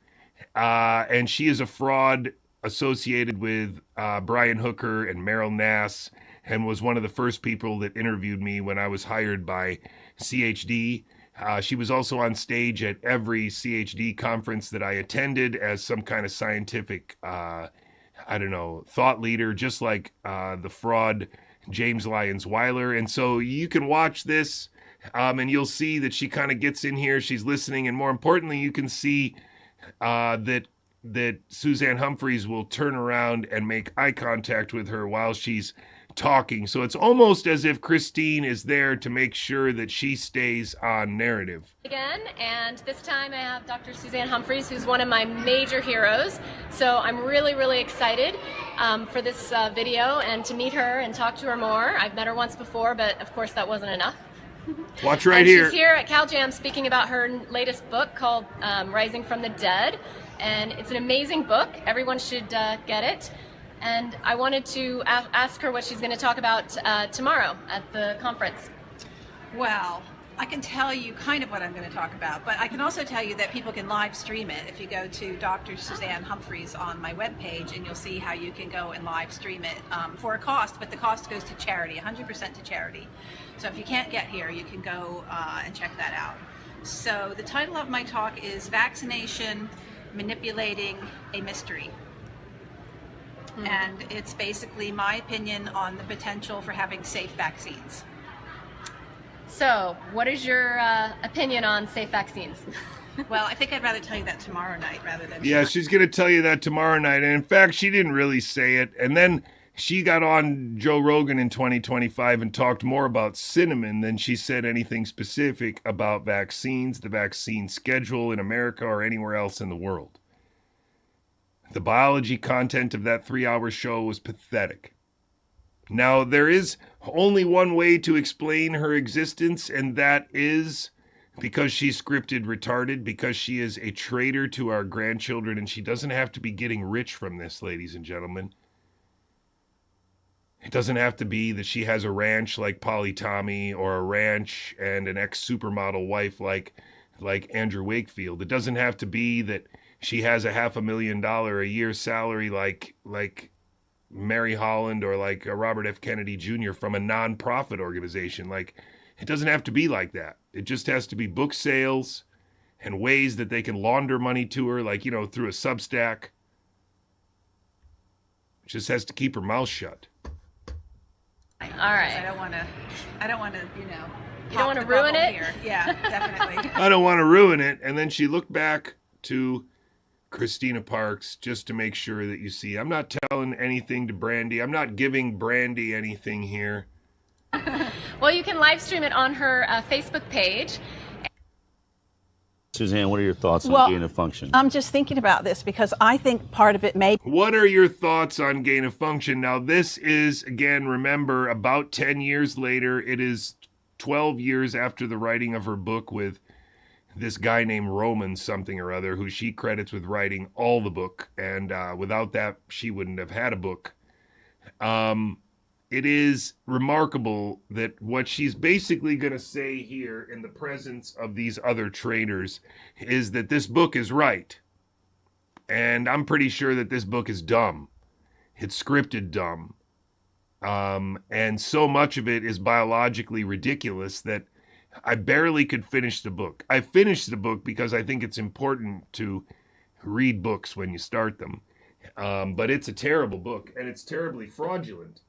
and she is a fraud associated with Brian Hooker and Meryl Nass, and was one of the first people that interviewed me when I was hired by CHD. She was also on stage at every CHD conference that I attended as some kind of scientific, thought leader, just like the fraud James Lyons Weiler. And so you can watch this and you'll see that she kind of gets in here, she's listening, and more importantly, you can see that Suzanne Humphries will turn around and make eye contact with her while she's talking. So it's almost as if Christine is there to make sure that she stays on narrative.
Again, and this time I have Dr. Suzanne Humphries, who's one of my major heroes. So I'm really, really excited for this video and to meet her and talk to her more. I've met her once before, but of course that wasn't enough.
Watch right here.
She's here at CalJam speaking about her latest book called Rising from the Dead. And it's an amazing book. Everyone should get it. And I wanted to ask her what she's going to talk about tomorrow at the conference.
Well, I can tell you kind of what I'm going to talk about, but I can also tell you that people can live stream it. If you go to Dr. Suzanne Humphries on my webpage, and you'll see how you can go and live stream it for a cost, but the cost goes to charity, 100% to charity. So if you can't get here, you can go and check that out. So the title of my talk is Vaccination Manipulating a Mystery. And it's basically my opinion on the potential for having safe vaccines.
So, what is your opinion on safe vaccines?
Well, I think I'd rather tell you that tomorrow night rather than...
Yeah, she's going to tell you that tomorrow night. And in fact, she didn't really say it. And then she got on Joe Rogan in 2025 and talked more about cinnamon than she said anything specific about vaccines, the vaccine schedule in America or anywhere else in the world. The biology content of that 3-hour show was pathetic. Now, there is only one way to explain her existence, and that is because she's scripted retarded, because she is a traitor to our grandchildren, and she doesn't have to be getting rich from this, ladies and gentlemen. It doesn't have to be that she has a ranch like Polly Tommy, or a ranch and an ex-supermodel wife like Andrew Wakefield. It doesn't have to be that she has a $500,000 a year salary like Mary Holland or like Robert F. Kennedy Jr. from a non-profit organization. Like, it doesn't have to be like that. It just has to be book sales and ways that they can launder money to her, like, through a Substack. It just has to keep her mouth shut.
All right.
I don't want to,
You don't want to ruin it?
Here. Yeah, definitely.
I don't want to ruin it. And then she looked back to Christina Parks just to make sure that you see. I'm not telling anything to Brandy. I'm not giving Brandy anything here.
Well, you can live stream it on her Facebook page.
Suzanne, what are your thoughts on gain of function?
I'm just thinking about this because I think part of it may...
What are your thoughts on gain of function? Now, this is, again, remember, about 10 years later. It is 12 years after the writing of her book with this guy named Roman something or other, who she credits with writing all the book. And without that, she wouldn't have had a book. It is remarkable that what she's basically going to say here in the presence of these other traders is that this book is right. And I'm pretty sure that this book is dumb. It's scripted dumb. And so much of it is biologically ridiculous that I barely could finish the book. I finished the book because I think it's important to read books when you start them. But it's a terrible book, and it's terribly fraudulent.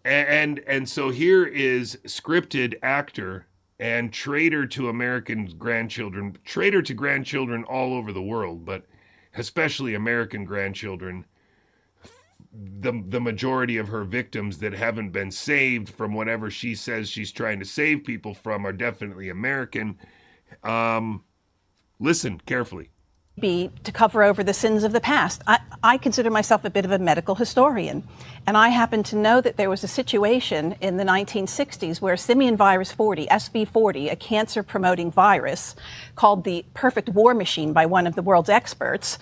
And so here is scripted actor and traitor to American grandchildren, traitor to grandchildren all over the world, but especially American grandchildren. The majority of her victims that haven't been saved from whatever she says she's trying to save people from are definitely American. Listen carefully.
Be to cover over the sins of the past. I consider myself a bit of a medical historian, and I happen to know that there was a situation in the 1960s where simian virus 40, SV40, a cancer-promoting virus called the perfect war machine by one of the world's experts,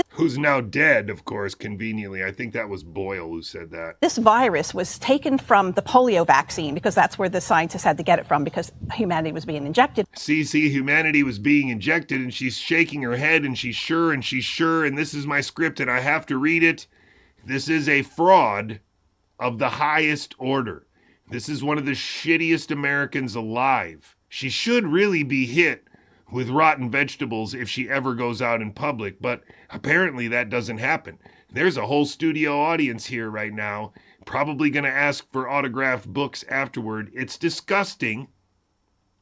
who's now dead, of course, conveniently. I think that was Boyle who said that.
This virus was taken from the polio vaccine because that's where the scientists had to get it from because humanity was being injected.
See, humanity was being injected, and she's shaking her head, and she's sure, and this is my script, and I have to read it. This is a fraud of the highest order. This is one of the shittiest Americans alive. She should really be hit with rotten vegetables if she ever goes out in public, but apparently that doesn't happen. There's a whole studio audience here right now, probably going to ask for autographed books afterward. It's disgusting.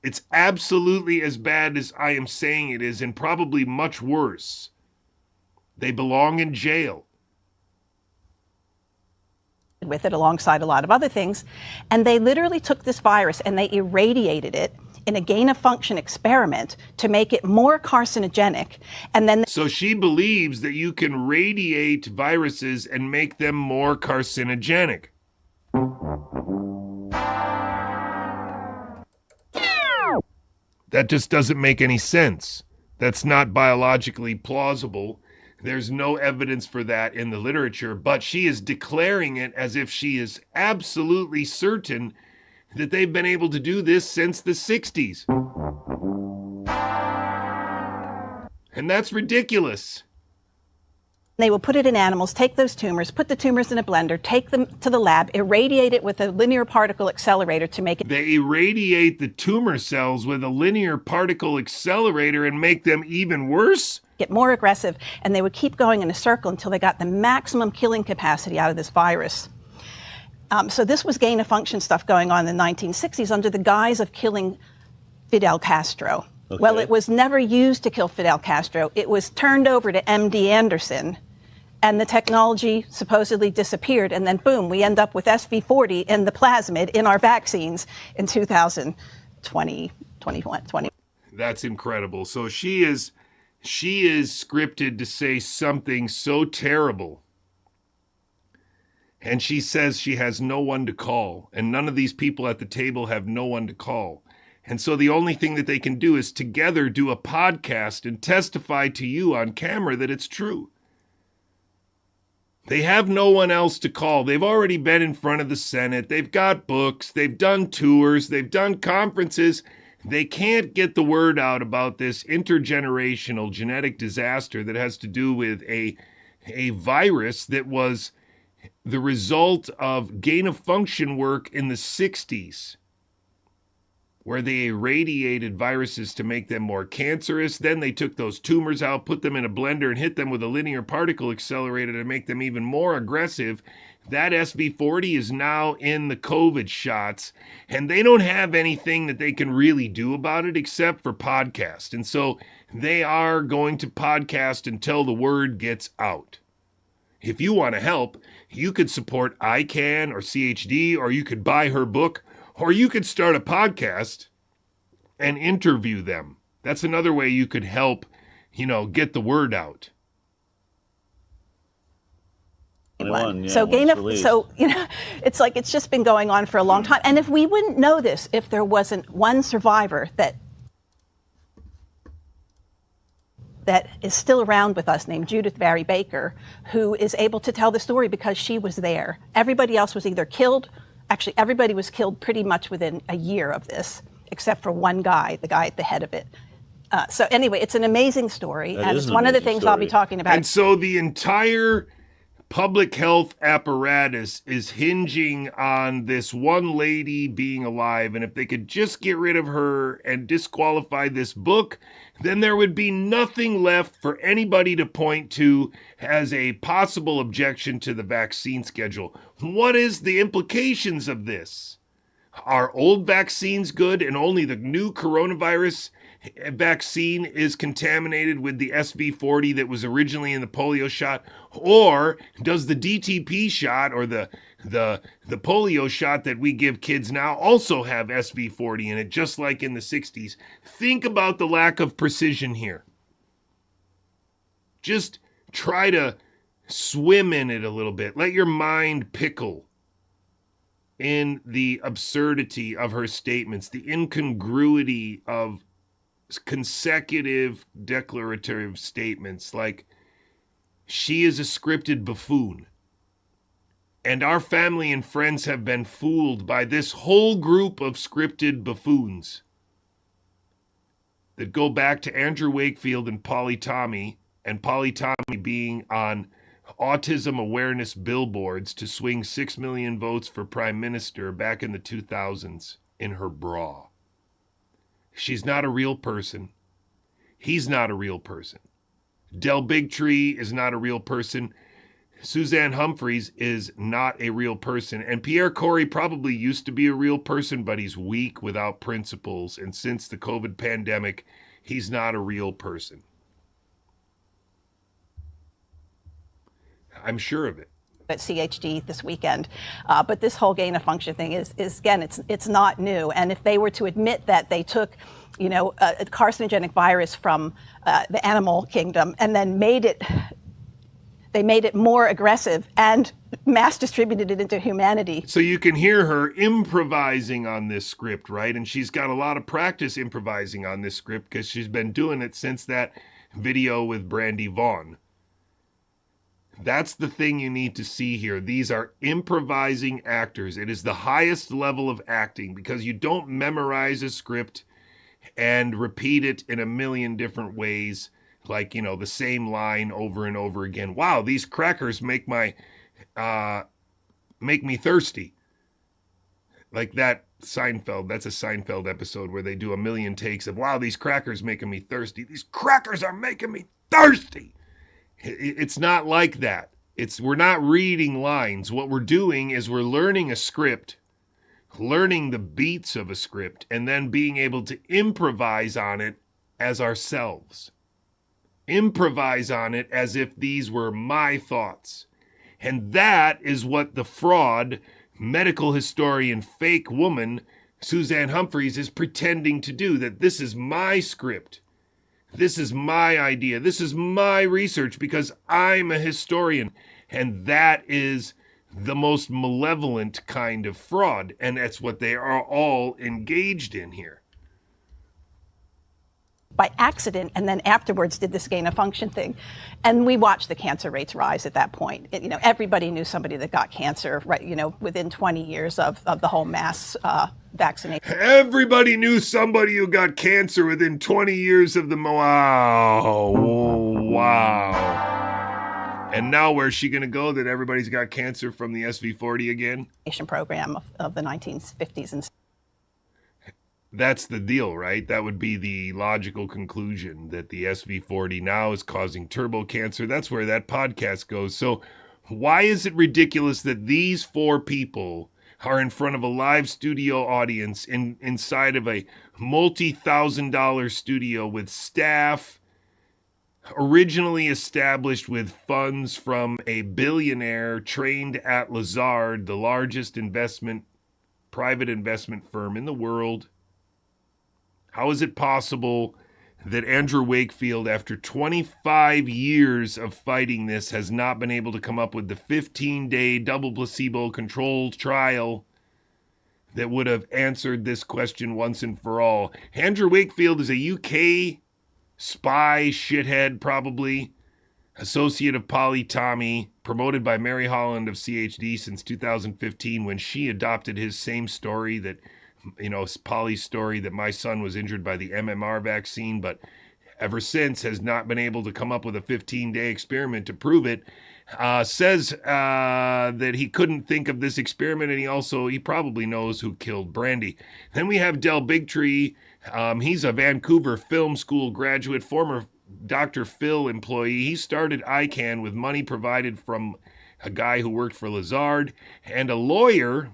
It's absolutely as bad as I am saying it is, and probably much worse. They belong in jail.
With it alongside a lot of other things, and they literally took this virus and they irradiated it in a gain-of-function experiment to make it more carcinogenic, and then...
So she believes that you can radiate viruses and make them more carcinogenic. That just doesn't make any sense. That's not biologically plausible. There's no evidence for that in the literature, but she is declaring it as if she is absolutely certain that they've been able to do this since the 60s. And that's ridiculous.
They will put it in animals, take those tumors, put the tumors in a blender, take them to the lab, irradiate it with a linear particle accelerator to make it...
They irradiate the tumor cells with a linear particle accelerator and make them even worse?
Get more aggressive, and they would keep going in a circle until they got the maximum killing capacity out of this virus. So this was gain-of-function stuff going on in the 1960s under the guise of killing Fidel Castro. Okay. Well, it was never used to kill Fidel Castro. It was turned over to MD Anderson, and the technology supposedly disappeared, and then boom, we end up with SV40 in the plasmid in our vaccines in 2020, 2021.
That's incredible. So she is scripted to say something so terrible. And she says she has no one to call, and none of these people at the table have no one to call. And so the only thing that they can do is together do a podcast and testify to you on camera that it's true. They have no one else to call. They've already been in front of the Senate. They've got books. They've done tours. They've done conferences. They can't get the word out about this intergenerational genetic disaster that has to do with a virus that was the result of gain-of-function work in the 60s, where they irradiated viruses to make them more cancerous. Then they took those tumors out, put them in a blender, and hit them with a linear particle accelerator to make them even more aggressive. That SV40 is now in the COVID shots, and they don't have anything that they can really do about it except for podcast. And so they are going to podcast until the word gets out. If you want to help, you could support ICANN or CHD, or you could buy her book, or you could start a podcast and interview them. That's another way you could help, get the word out.
21, yeah,
so
when it's released.
it's like it's just been going on for a long time. And if we wouldn't know this, if there wasn't one survivor that is still around with us named Judith Barry Baker, who is able to tell the story because she was there. Everybody else was either killed. Actually, everybody was killed pretty much within a year of this, except for one guy, the guy at the head of it. So anyway, it's an amazing story, and it's one of the things I'll be talking about.
And so the entire public health apparatus is hinging on this one lady being alive, and if they could just get rid of her and disqualify this book, then there would be nothing left for anybody to point to as a possible objection to the vaccine schedule. What is the implications of this? Are old vaccines good and only the new coronavirus vaccine is contaminated with the SV40 that was originally in the polio shot? Or does the DTP shot or the polio shot that we give kids now also have SV40 in it, just like in the 60s? Think about the lack of precision here. Just try to swim in it a little bit. Let your mind pickle in the absurdity of her statements, the incongruity of consecutive declarative statements like she is a scripted buffoon and our family and friends have been fooled by this whole group of scripted buffoons that go back to Andrew Wakefield and Polly Tommy being on autism awareness billboards to swing 6 million votes for prime minister back in the 2000s in her bra. She's not a real person. He's not a real person. Del Bigtree is not a real person. Suzanne Humphreys is not a real person. And Pierre Corey probably used to be a real person, but he's weak without principles. And since the COVID pandemic, he's not a real person. I'm sure of it.
At CHD this weekend, but this whole gain of function thing is again, it's not new. And if they were to admit that they took, a carcinogenic virus from the animal kingdom and then made it more aggressive and mass distributed it into humanity.
So you can hear her improvising on this script, right? And she's got a lot of practice improvising on this script because she's been doing it since that video with Brandy Vaughn. That's the thing you need to see here. These are improvising actors. It is the highest level of acting because you don't memorize a script and repeat it in a million different ways, like, the same line over and over again. Wow, these crackers make me thirsty. Like that Seinfeld, that's a Seinfeld episode where they do a million takes of, wow, these crackers making me thirsty. These crackers are making me thirsty. It's not like that. We're not reading lines. What we're doing is we're learning a script, learning the beats of a script, and then being able to improvise on it as ourselves. Improvise on it as if these were my thoughts. And that is what the fraud, medical historian, fake woman, Suzanne Humphreys, is pretending to do, that this is my script. This is my idea. This is my research because I'm a historian. And that is the most malevolent kind of fraud. And that's what they are all engaged in here.
By accident, and then afterwards did this gain of function thing. And we watched the cancer rates rise at that point. Everybody knew somebody that got cancer, right, within 20 years of the whole mass vaccination.
Everybody knew somebody who got cancer within 20 years of the... Wow. And now where's she going to go that everybody's got cancer from the SV40 again?
Program of the 1950s and...
That's the deal, right? That would be the logical conclusion, that the SV40 now is causing turbo cancer. That's where that podcast goes. So why is it ridiculous that these four people are in front of a live studio audience inside of a multi-$1,000 studio with staff originally established with funds from a billionaire trained at Lazard, the largest private investment firm in the world? How is it possible that Andrew Wakefield, after 25 years of fighting this, has not been able to come up with the 15-day double placebo-controlled trial that would have answered this question once and for all. Andrew Wakefield is a UK spy shithead, probably, associate of Polly Tommy, promoted by Mary Holland of CHD since 2015 when she adopted his same story that, Polly's story that my son was injured by the MMR vaccine, but ever since has not been able to come up with a 15-day experiment to prove it. Says that he couldn't think of this experiment, and he probably knows who killed Brandy. Then we have Del Bigtree. He's a Vancouver Film School graduate, former Dr. Phil employee. He started ICANN with money provided from a guy who worked for Lazard and a lawyer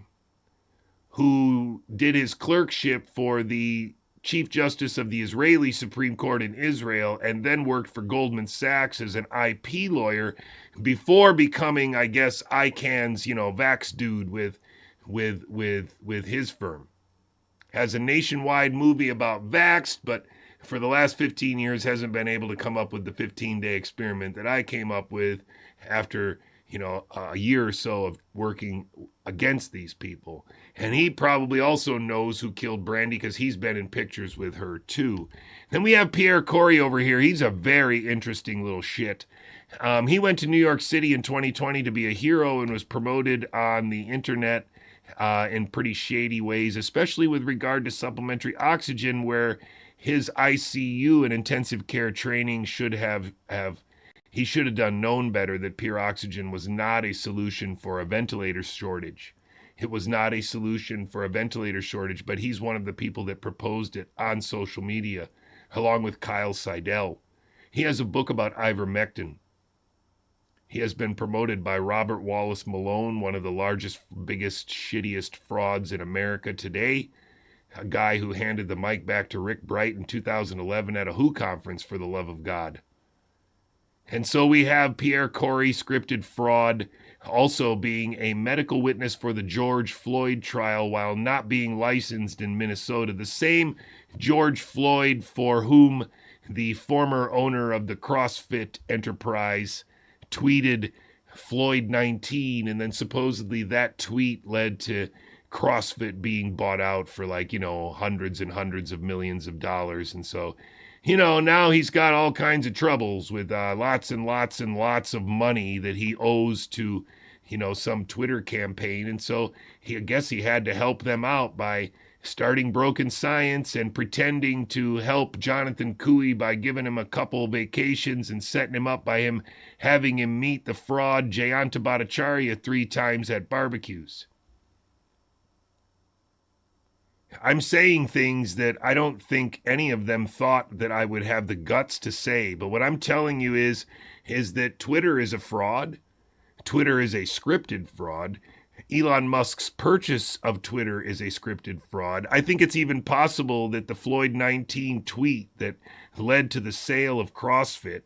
who did his clerkship for the Chief Justice of the Israeli Supreme Court in Israel, and then worked for Goldman Sachs as an IP lawyer before becoming, I guess, ICANN's, Vax dude with his firm. Has a nationwide movie about Vaxxed, but for the last 15 years hasn't been able to come up with the 15-day experiment that I came up with after, a year or so of working against these people. And he probably also knows who killed Brandy because he's been in pictures with her too. Then we have Pierre Corey over here. He's a very interesting little shit. He went to New York City in 2020 to be a hero and was promoted on the internet in pretty shady ways, especially with regard to supplementary oxygen, where his ICU and intensive care training he should have known better that pure oxygen was not a solution for a ventilator shortage. It was not a solution for a ventilator shortage, but he's one of the people that proposed it on social media, along with Kyle Seidel. He has a book about ivermectin. He has been promoted by Robert Wallace Malone, one of the largest, biggest, shittiest frauds in America today. A guy who handed the mic back to Rick Bright in 2011 at a WHO conference, for the love of God. And so we have Pierre Corey, scripted fraud, also being a medical witness for the George Floyd trial while not being licensed in Minnesota. The same George Floyd for whom the former owner of the CrossFit enterprise tweeted Floyd 19, and then supposedly that tweet led to CrossFit being bought out for hundreds and hundreds of millions of dollars. And so, now he's got all kinds of troubles with lots and lots and lots of money that he owes to, some Twitter campaign. And so I guess he had to help them out by starting Broken Science and pretending to help Jonathan Couey by giving him a couple vacations and setting him up by having him meet the fraud Jayanta Bhattacharya 3 times at barbecues. I'm saying things that I don't think any of them thought that I would have the guts to say. But what I'm telling you is that Twitter is a fraud. Twitter is a scripted fraud. Elon Musk's purchase of Twitter is a scripted fraud. I think it's even possible that the Floyd 19 tweet that led to the sale of CrossFit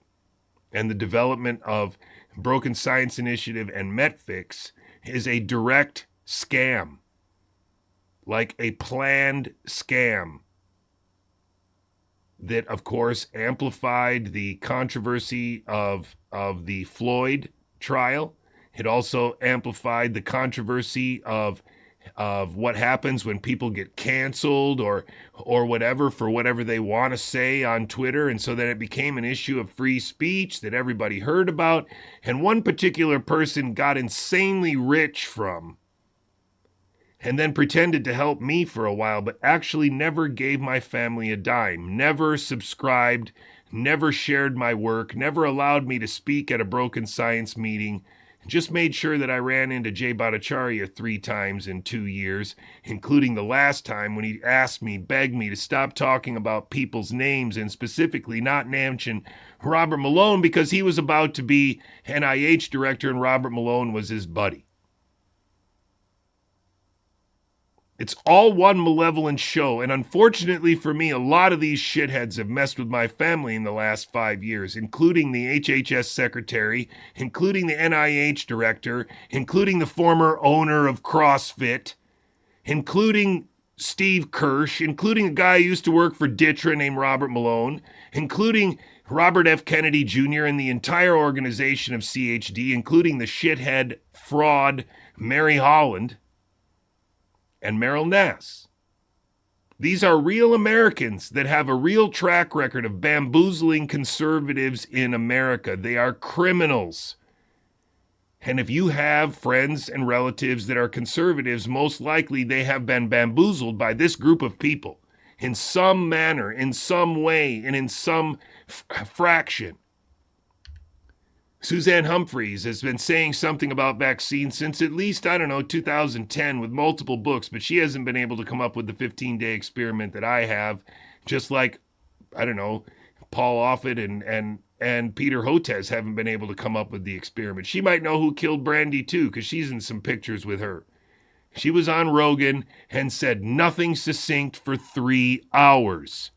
and the development of Broken Science Initiative and Metfix is a direct scam. Like a planned scam that, of course, amplified the controversy of the Floyd trial. It also amplified the controversy of what happens when people get canceled or whatever for whatever they want to say on Twitter. And so then it became an issue of free speech that everybody heard about. And one particular person got insanely rich from, and then pretended to help me for a while, but actually never gave my family a dime, never subscribed, never shared my work, never allowed me to speak at a Broken Science meeting, just made sure that I ran into Jay Bhattacharya 3 times in 2 years, including the last time when he asked me, begged me to stop talking about people's names and specifically not mention Robert Malone because he was about to be NIH director and Robert Malone was his buddy. It's all one malevolent show, and unfortunately for me, a lot of these shitheads have messed with my family in the last 5 years, including the HHS secretary, including the NIH director, including the former owner of CrossFit, including Steve Kirsch, including a guy who used to work for DITRA named Robert Malone, including Robert F. Kennedy Jr. and the entire organization of CHD, including the shithead fraud Mary Holland and Meryl Nass. These are real Americans that have a real track record of bamboozling conservatives in America. They are criminals. And if you have friends and relatives that are conservatives, most likely they have been bamboozled by this group of people in some manner, in some way, and in some fraction. Suzanne Humphreys has been saying something about vaccines since at least, 2010 with multiple books, but she hasn't been able to come up with the 15-day experiment that I have, just like, Paul Offit and Peter Hotez haven't been able to come up with the experiment. She might know who killed Brandy too, because she's in some pictures with her. She was on Rogan and said nothing succinct for 3 hours.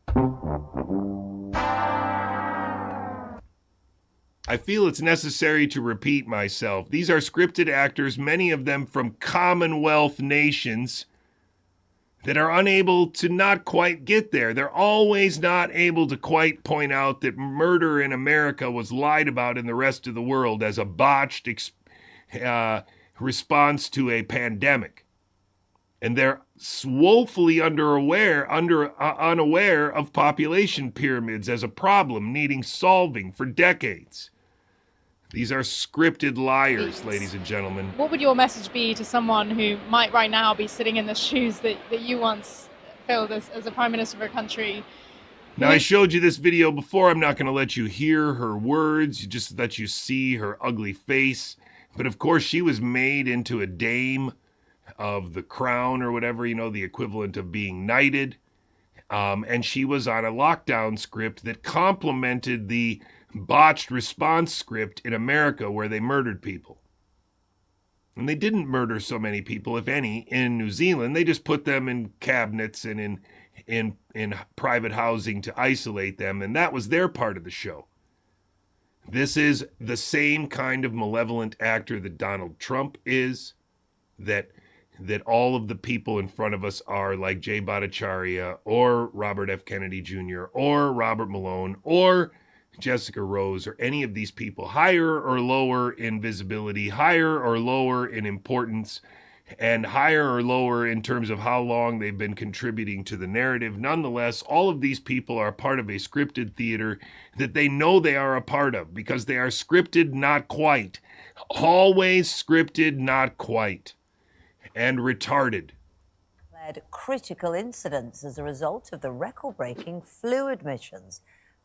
I feel it's necessary to repeat myself. These are scripted actors, many of them from Commonwealth nations, that are unable to not quite get there. They're always not able to quite point out that murder in America was lied about in the rest of the world as a botched response to a pandemic. And they're woefully unaware of population pyramids as a problem needing solving for decades. These are scripted liars, ladies and gentlemen.
What would your message be to someone who might right now be sitting in the shoes that you once filled as a prime minister of a country?
Now, I showed you this video before. I'm not going to let you hear her words, just let you see her ugly face. But of course, she was made into a dame of the crown or whatever, the equivalent of being knighted. And she was on a lockdown script that complemented the botched response script in America where they murdered people. And they didn't murder so many people, if any, in New Zealand. They just put them in cabinets and in private housing to isolate them, and that was their part of the show. This is the same kind of malevolent actor that Donald Trump is, that all of the people in front of us are, like Jay Bhattacharya or Robert F. Kennedy Jr. or Robert Malone or Jessica Rose or any of these people, higher or lower in visibility, higher or lower in importance, and higher or lower in terms of how long they've been contributing to the narrative. Nonetheless, all of these people are part of a scripted theater that they know they are a part of because they are scripted, not quite. Always scripted, not quite. And retarded.
Led critical incidents as a result of the record-breaking flu admissions.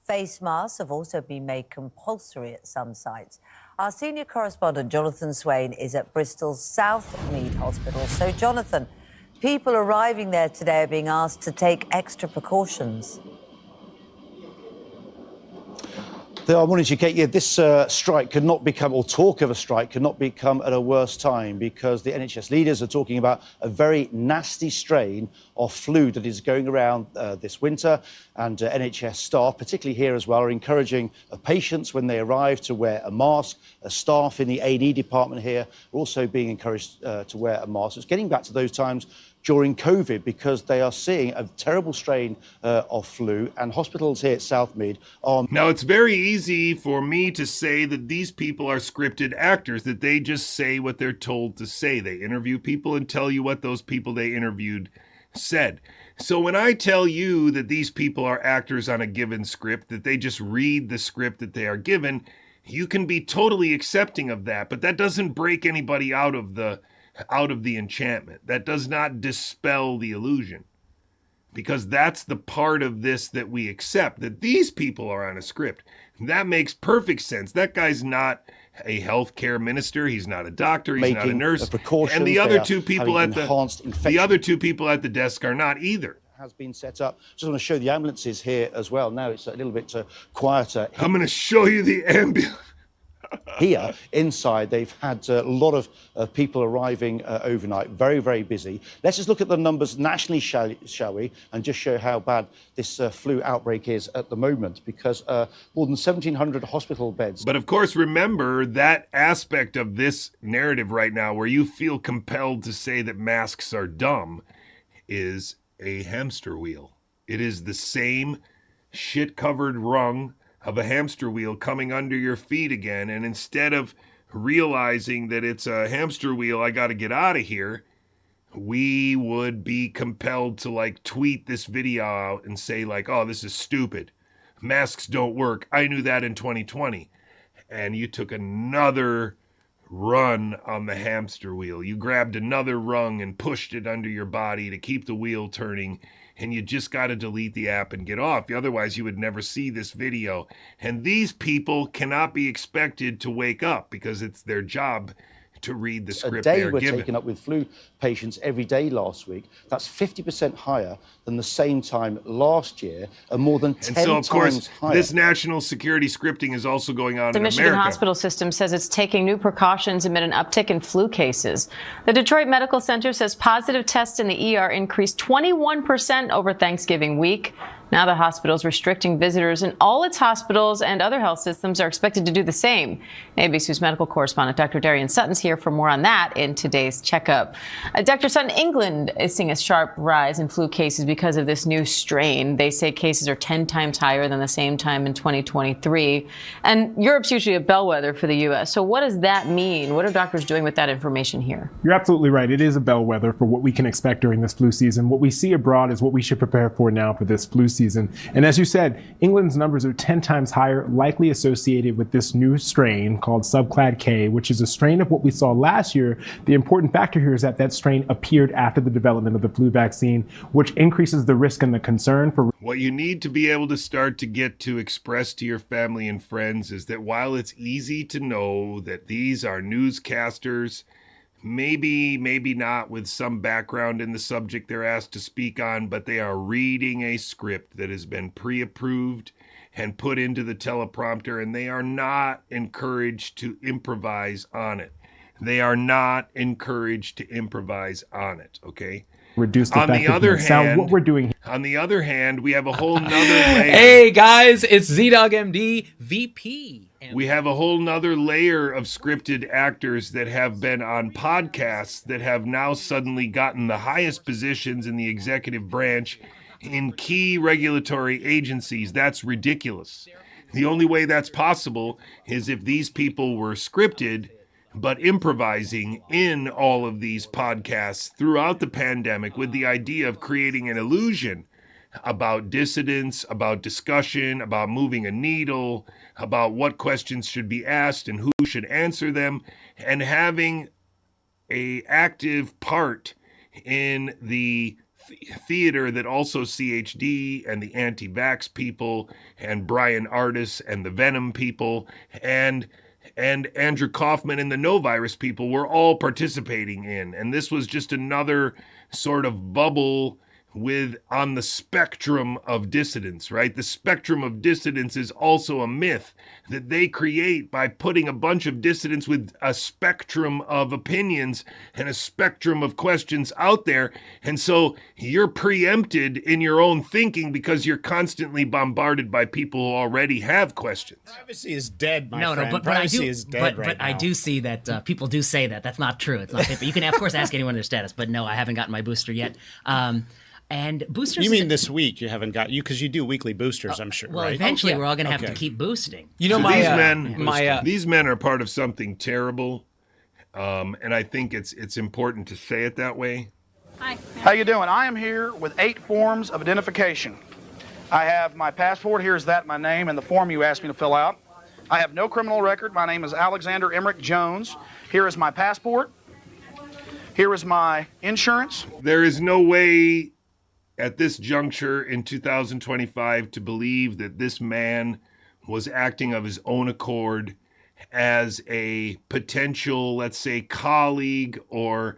Face masks have also been made compulsory at some sites. Our senior correspondent, Jonathan Swain, is at Bristol's Southmead Hospital. So, Jonathan, people arriving there today are being asked to take extra precautions.
I wanted to get you, this strike could not become, or talk of a strike could not become at a worse time, because the NHS leaders are talking about a very nasty strain of flu that is going around this winter, and NHS staff, particularly here as well, are encouraging patients when they arrive to wear a mask. Staff in the A&E department here are also being encouraged to wear a mask. It's getting back to those times during COVID, because they are seeing a terrible strain of flu, and hospitals here at Southmead are...
Now, it's very easy for me to say that these people are scripted actors, that they just say what they're told to say. They interview people and tell you what those people they interviewed said. So when I tell you that these people are actors on a given script, that they just read the script that they are given, you can be totally accepting of that, but that doesn't break anybody out of the enchantment. That does not dispel the illusion, because that's the part of this that we accept, that these people are on a script. That makes perfect sense. That guy's not a healthcare minister. He's not a doctor. He's not a nurse. And the other two people at the desk are not either.
Has been set up. Just want to show the ambulances here as well. Now it's a little bit quieter.
I'm going to show you the ambulance.
Here, inside, they've had a lot of people arriving overnight. Very, very busy. Let's just look at the numbers nationally, shall we, and just show how bad this flu outbreak is at the moment, because more than 1,700 hospital beds.
But of course, remember that aspect of this narrative right now where you feel compelled to say that masks are dumb is a hamster wheel. It is the same shit-covered rung of a hamster wheel coming under your feet again. And instead of realizing that it's a hamster wheel, I got to get out of here, we would be compelled to like tweet this video out and say like, oh, this is stupid. Masks don't work. I knew that in 2020. And you took another run on the hamster wheel. You grabbed another rung and pushed it under your body to keep the wheel turning. And you just got to delete the app and get off. Otherwise, you would never see this video. And these people cannot be expected to wake up because it's their job to read the script
a day
they're
we're
given.
taking up with flu patients every day last week. That's 50% higher than the same time last year, and more than 10
And so, of course,
times higher.
this national security scripting is also going on
The
in
Michigan
America.
hospital system says it's taking new precautions amid an uptick in flu cases. The Detroit Medical Center says positive tests in the ER increased 21% over Thanksgiving week. Now the hospital is restricting visitors, and all its hospitals and other health systems are expected to do the same. ABC's medical correspondent Dr. Darian Sutton's here for more on that in today's checkup. Dr. Sutton, England is seeing a sharp rise in flu cases because of this new strain. They say cases are 10 times higher than the same time in 2023. And Europe's usually a bellwether for the U.S. So what does that mean? What are doctors doing with that information here?
You're absolutely right. It is a bellwether for what we can expect during this flu season. What we see abroad is what we should prepare for now for this flu season. And as you said, England's numbers are 10 times higher, likely associated with this new strain called subclad K, which is a strain of what we saw last year. The important factor here is that that strain appeared after the development of the flu vaccine, which increases the risk and the concern for...
What you need to be able to start to get to express to your family and friends is that while it's easy to know that these are newscasters, maybe not with some background in the subject they're asked to speak on, but they are reading a script that has been pre-approved and put into the teleprompter, and they are not encouraged to improvise on it. They are not encouraged to improvise on it, okay?
Reduce the
On the other
effectiveness. Now,
hand,
what we're doing...
On the other hand, we have a whole nother layer.
Hey guys, it's ZDoggMD VP.
We have a whole nother layer of scripted actors that have been on podcasts that have now suddenly gotten the highest positions in the executive branch in key regulatory agencies. That's ridiculous. The only way that's possible is if these people were scripted but improvising in all of these podcasts throughout the pandemic with the idea of creating an illusion about dissidence, about discussion, about moving a needle, about what questions should be asked and who should answer them, and having an active part in the theater that also CHD and the anti-vax people and Brian Ardis and the Venom people and Andrew Kaufman and the No Virus people were all participating in. And this was just another sort of bubble with on the spectrum of dissidence, right? The spectrum of dissidence is also a myth that they create by putting a bunch of dissidents with a spectrum of opinions and a spectrum of questions out there. And so you're preempted in your own thinking because you're constantly bombarded by people who already have questions.
Privacy is dead, my
No,
friend.
but
Privacy is dead right
But I
now.
do see that people do say that. That's not true. It's not. But you can, of course, ask anyone their status. But no, I haven't gotten my booster yet. And boosters.
You mean this week you haven't got you because you do weekly boosters, I'm sure.
Well,
right?
eventually we're all going to have
Okay.
to keep boosting.
You know,
So these men are part of something terrible, and I think it's important to say it that way.
Hi. How you doing? I am here with 8 forms of identification. I have my passport. Here's that, my name, and the form you asked me to fill out. I have no criminal record. My name is Alexander Emmerich Jones. Here is my passport. Here is my insurance.
There is no way at this juncture in 2025 to believe that this man was acting of his own accord as a potential, let's say, colleague or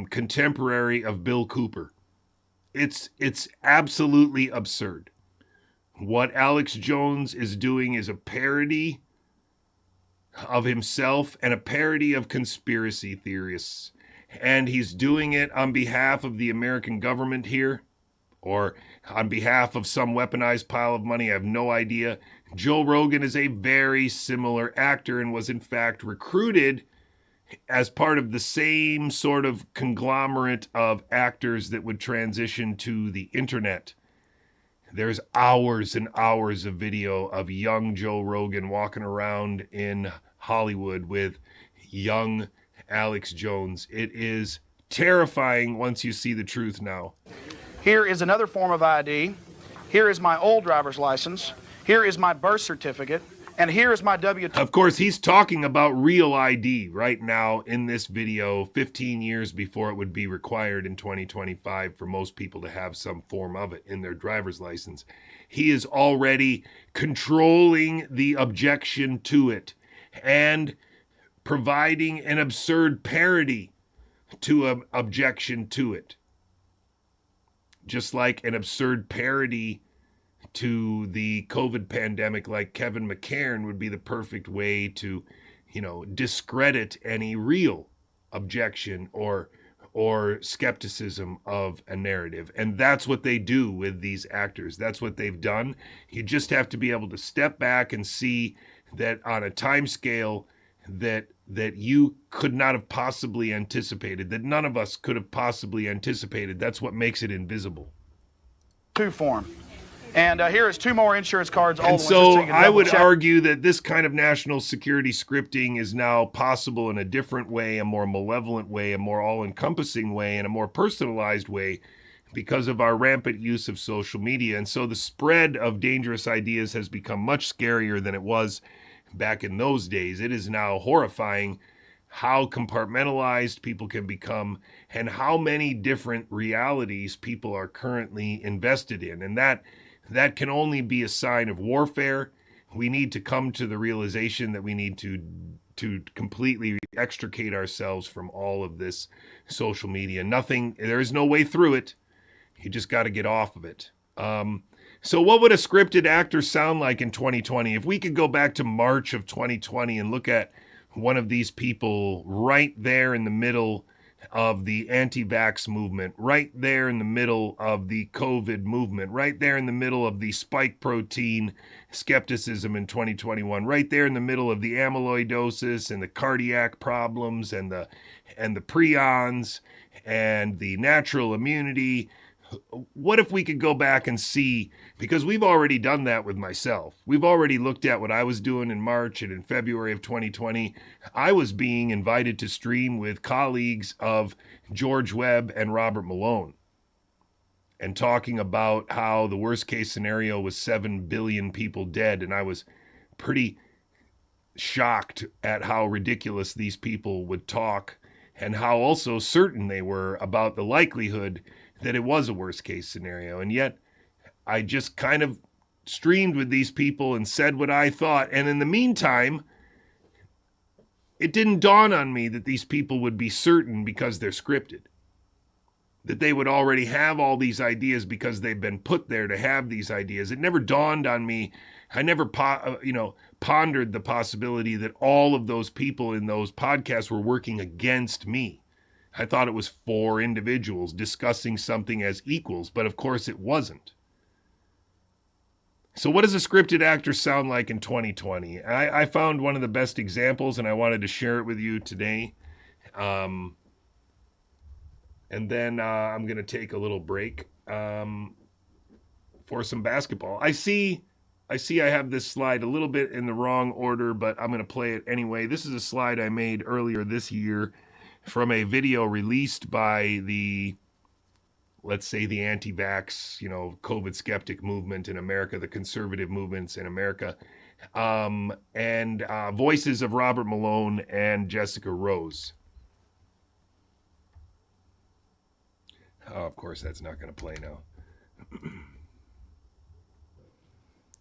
contemporary of Bill Cooper. It's absolutely absurd. What Alex Jones is doing is a parody of himself and a parody of conspiracy theorists. And he's doing it on behalf of the American government here, or on behalf of some weaponized pile of money. I have no idea. Joe Rogan is a very similar actor and was in fact recruited as part of the same sort of conglomerate of actors that would transition to the internet. There's hours and hours of video of young Joe Rogan walking around in Hollywood with young Alex Jones. It is terrifying once you see the truth now.
Here is another form of ID. Here is my old driver's license. Here is my birth certificate. And here is my W-2.
Of course, he's talking about real ID right now in this video, 15 years before it would be required in 2025 for most people to have some form of it in their driver's license. He is already controlling the objection to it and providing an absurd parody to an objection to it. Just like an absurd parody to the COVID pandemic, like Kevin McCairn would be the perfect way to, discredit any real objection or skepticism of a narrative. And that's what they do with these actors. That's what they've done. You just have to be able to step back and see that on a time scale that you could not have possibly anticipated, that none of us could have possibly anticipated. That's what makes it invisible.
Form. And here is 2 more insurance cards.
And so I would argue that this kind of national security scripting is now possible in a different way, a more malevolent way, a more all-encompassing way, and a more personalized way because of our rampant use of social media. And so the spread of dangerous ideas has become much scarier than it was back in those days. It is now horrifying how compartmentalized people can become and how many different realities people are currently invested in. And that can only be a sign of warfare. We need to come to the realization that we need to completely extricate ourselves from all of this social media. There is no way through it. You just got to get off of it. So what would a scripted actor sound like in 2020? If we could go back to March of 2020 and look at one of these people right there in the middle of the anti-vax movement, right there in the middle of the COVID movement, right there in the middle of the spike protein skepticism in 2021, right there in the middle of the amyloidosis and the cardiac problems and the prions and the natural immunity. What if we could go back and see, because we've already done that with myself. We've already looked at what I was doing in March and in February of 2020. I was being invited to stream with colleagues of George Webb and Robert Malone and talking about how the worst case scenario was 7 billion people dead. And I was pretty shocked at how ridiculous these people would talk and how also certain they were about the likelihood that it was a worst case scenario. And yet I just kind of streamed with these people and said what I thought. And in the meantime, it didn't dawn on me that these people would be certain because they're scripted, that they would already have all these ideas because they've been put there to have these ideas. It never dawned on me. I never pondered the possibility that all of those people in those podcasts were working against me. I thought it was 4 individuals discussing something as equals, but of course it wasn't. So what does a scripted actor sound like in 2020? I found one of the best examples, and I wanted to share it with you today. And then I'm going to take a little break for some basketball. I see I have this slide a little bit in the wrong order, but I'm going to play it anyway. This is a slide I made earlier this year from a video released by the, let's say, the anti-vax, COVID skeptic movement in America, the conservative movements in America, and voices of Robert Malone and Jessica Rose. Oh, of course, that's not going to play now.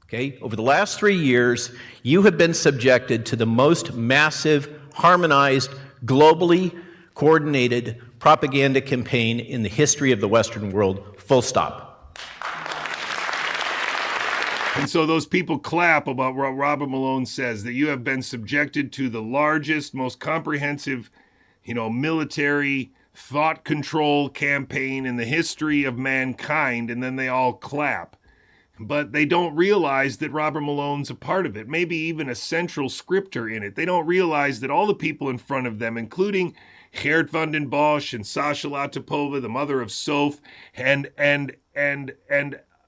Okay, over the last 3 years, you have been subjected to the most massive, harmonized, globally coordinated propaganda campaign in the history of the Western world, full stop.
And so those people clap about what Robert Malone says, that you have been subjected to the largest, most comprehensive, military thought control campaign in the history of mankind, and then they all clap. but they don't realize that Robert Malone's a part of it, maybe even a central scripter in it. They don't realize that all the people in front of them, including Geert van den Bosch and Sasha Latipova, the mother of Soph, and Asim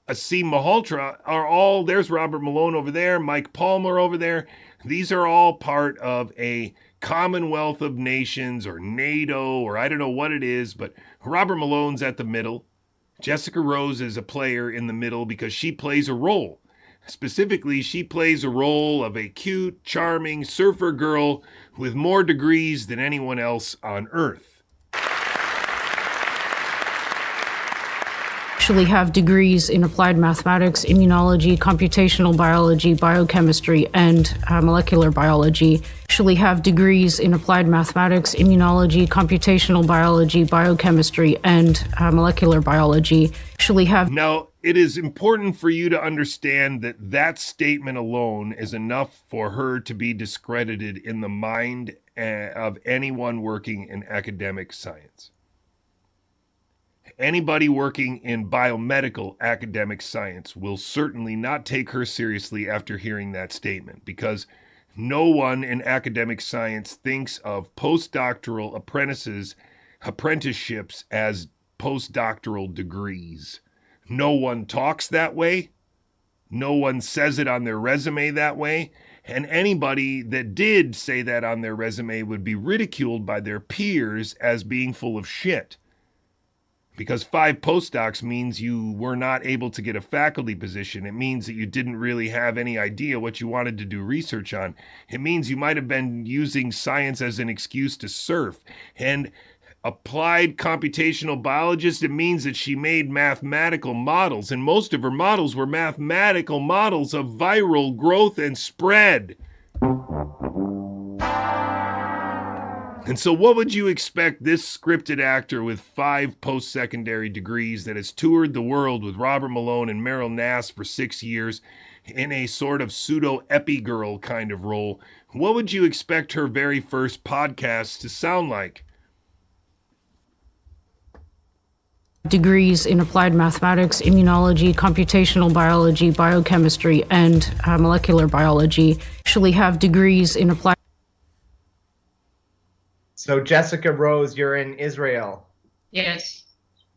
Malhotra, are all, there's Robert Malone over there, Mike Palmer over there. These are all part of a Commonwealth of Nations or NATO, or I don't know what it is, but Robert Malone's at the middle. Jessica Rose is a player in the middle because she plays a role. Specifically, she plays a role of a cute, charming surfer girl with more degrees than anyone else on Earth.
Actually have degrees in applied mathematics, immunology, computational biology, biochemistry, and molecular biology. Actually have degrees in applied mathematics, immunology, computational biology, biochemistry, and molecular biology. Actually have...
Now, it is important for you to understand that that statement alone is enough for her to be discredited in the mind of anyone working in academic science. Anybody working in biomedical academic science will certainly not take her seriously after hearing that statement, because no one in academic science thinks of postdoctoral apprenticeships as postdoctoral degrees. No one talks that way. No one says it on their resume that way. And anybody that did say that on their resume would be ridiculed by their peers as being full of shit. Because 5 postdocs means you were not able to get a faculty position. It means that you didn't really have any idea what you wanted to do research on. It means you might have been using science as an excuse to surf. And applied computational biologist, it means that she made mathematical models. And most of her models were mathematical models of viral growth and spread. And so what would you expect this scripted actor with 5 post-secondary degrees that has toured the world with Robert Malone and Meryl Nass for 6 years in a sort of pseudo-epi-girl kind of role, what would you expect her very first podcast to sound like?
Degrees in applied mathematics, immunology, computational biology, biochemistry, and molecular biology. Actually have degrees in applied...
So Jessica Rose, you're in Israel.
Yes.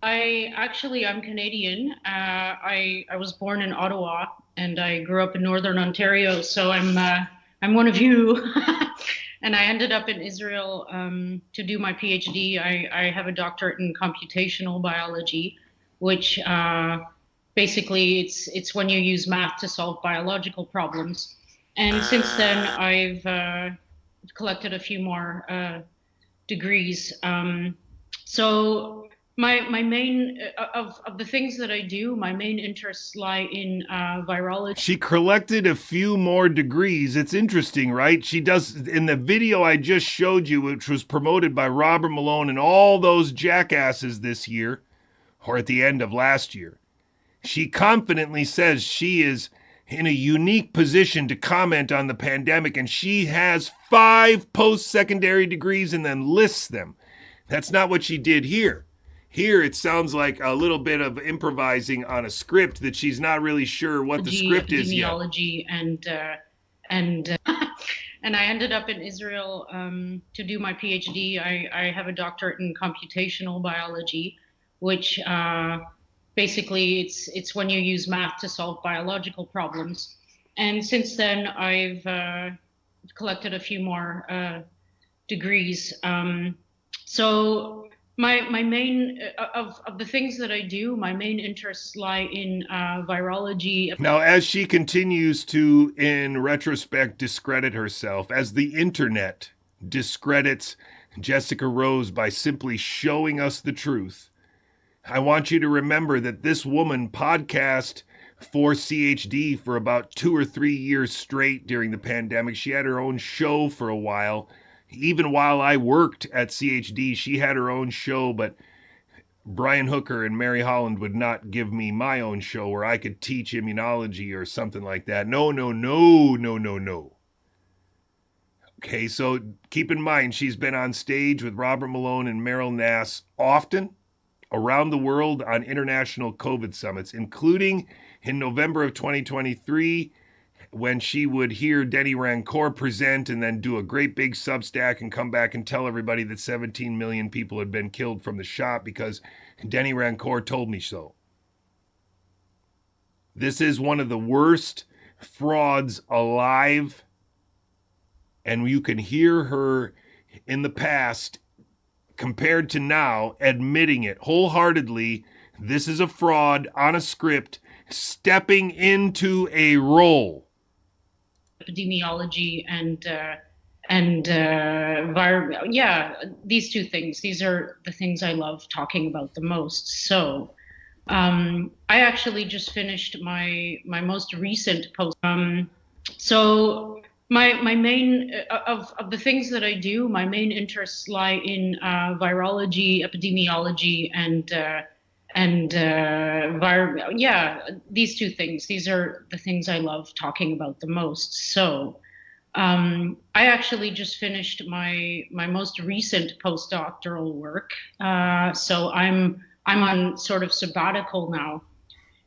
I'm Canadian. I was born in Ottawa and I grew up in Northern Ontario. So I'm one of you. And I ended up in Israel to do my PhD. I have a doctorate in computational biology, which basically it's when you use math to solve biological problems. And since then, I've collected a few more degrees. So my main, of the things that I do, my main interests lie in virology.
She collected a few more degrees. It's interesting, right? She does, in the video I just showed you, which was promoted by Robert Malone and all those jackasses this year, or at the end of last year, she confidently says she is in a unique position to comment on the pandemic, and she has 5 post-secondary degrees and then lists them. That's not what she did here. Here, it sounds like a little bit of improvising on a script that she's not really sure what the script is yet.
Epidemiology and I ended up in Israel to do my PhD. I have a doctorate in computational biology, which basically it's when you use math to solve biological problems. And since then, I've collected a few more degrees. So my main, of the things that I do, my main interests lie in virology.
Now, as she continues to, in retrospect, discredit herself, as the internet discredits Jessica Rose by simply showing us the truth, I want you to remember that this woman podcast for CHD for about 2 or 3 years straight during the pandemic. She had her own show for a while. Even while I worked at CHD, she had her own show, but Brian Hooker and Mary Holland would not give me my own show where I could teach immunology or something like that. No. Okay, so keep in mind, she's been on stage with Robert Malone and Meryl Nass often, around the world on international COVID summits, including in November of 2023, when she would hear Denny Rancourt present and then do a great big Substack and come back and tell everybody that 17 million people had been killed from the shot because Denny Rancourt told me so. This is one of the worst frauds alive, and you can hear her in the past compared to now admitting it wholeheartedly. This is a fraud on a script, stepping into a role.
Epidemiology these two things. These are the things I love talking about the most. So I actually just finished my most recent post. So my main of the things that I do, my main interests lie in virology, epidemiology, these two things. These are the things I love talking about the most. So I actually just finished my most recent postdoctoral work. So I'm on sort of sabbatical now.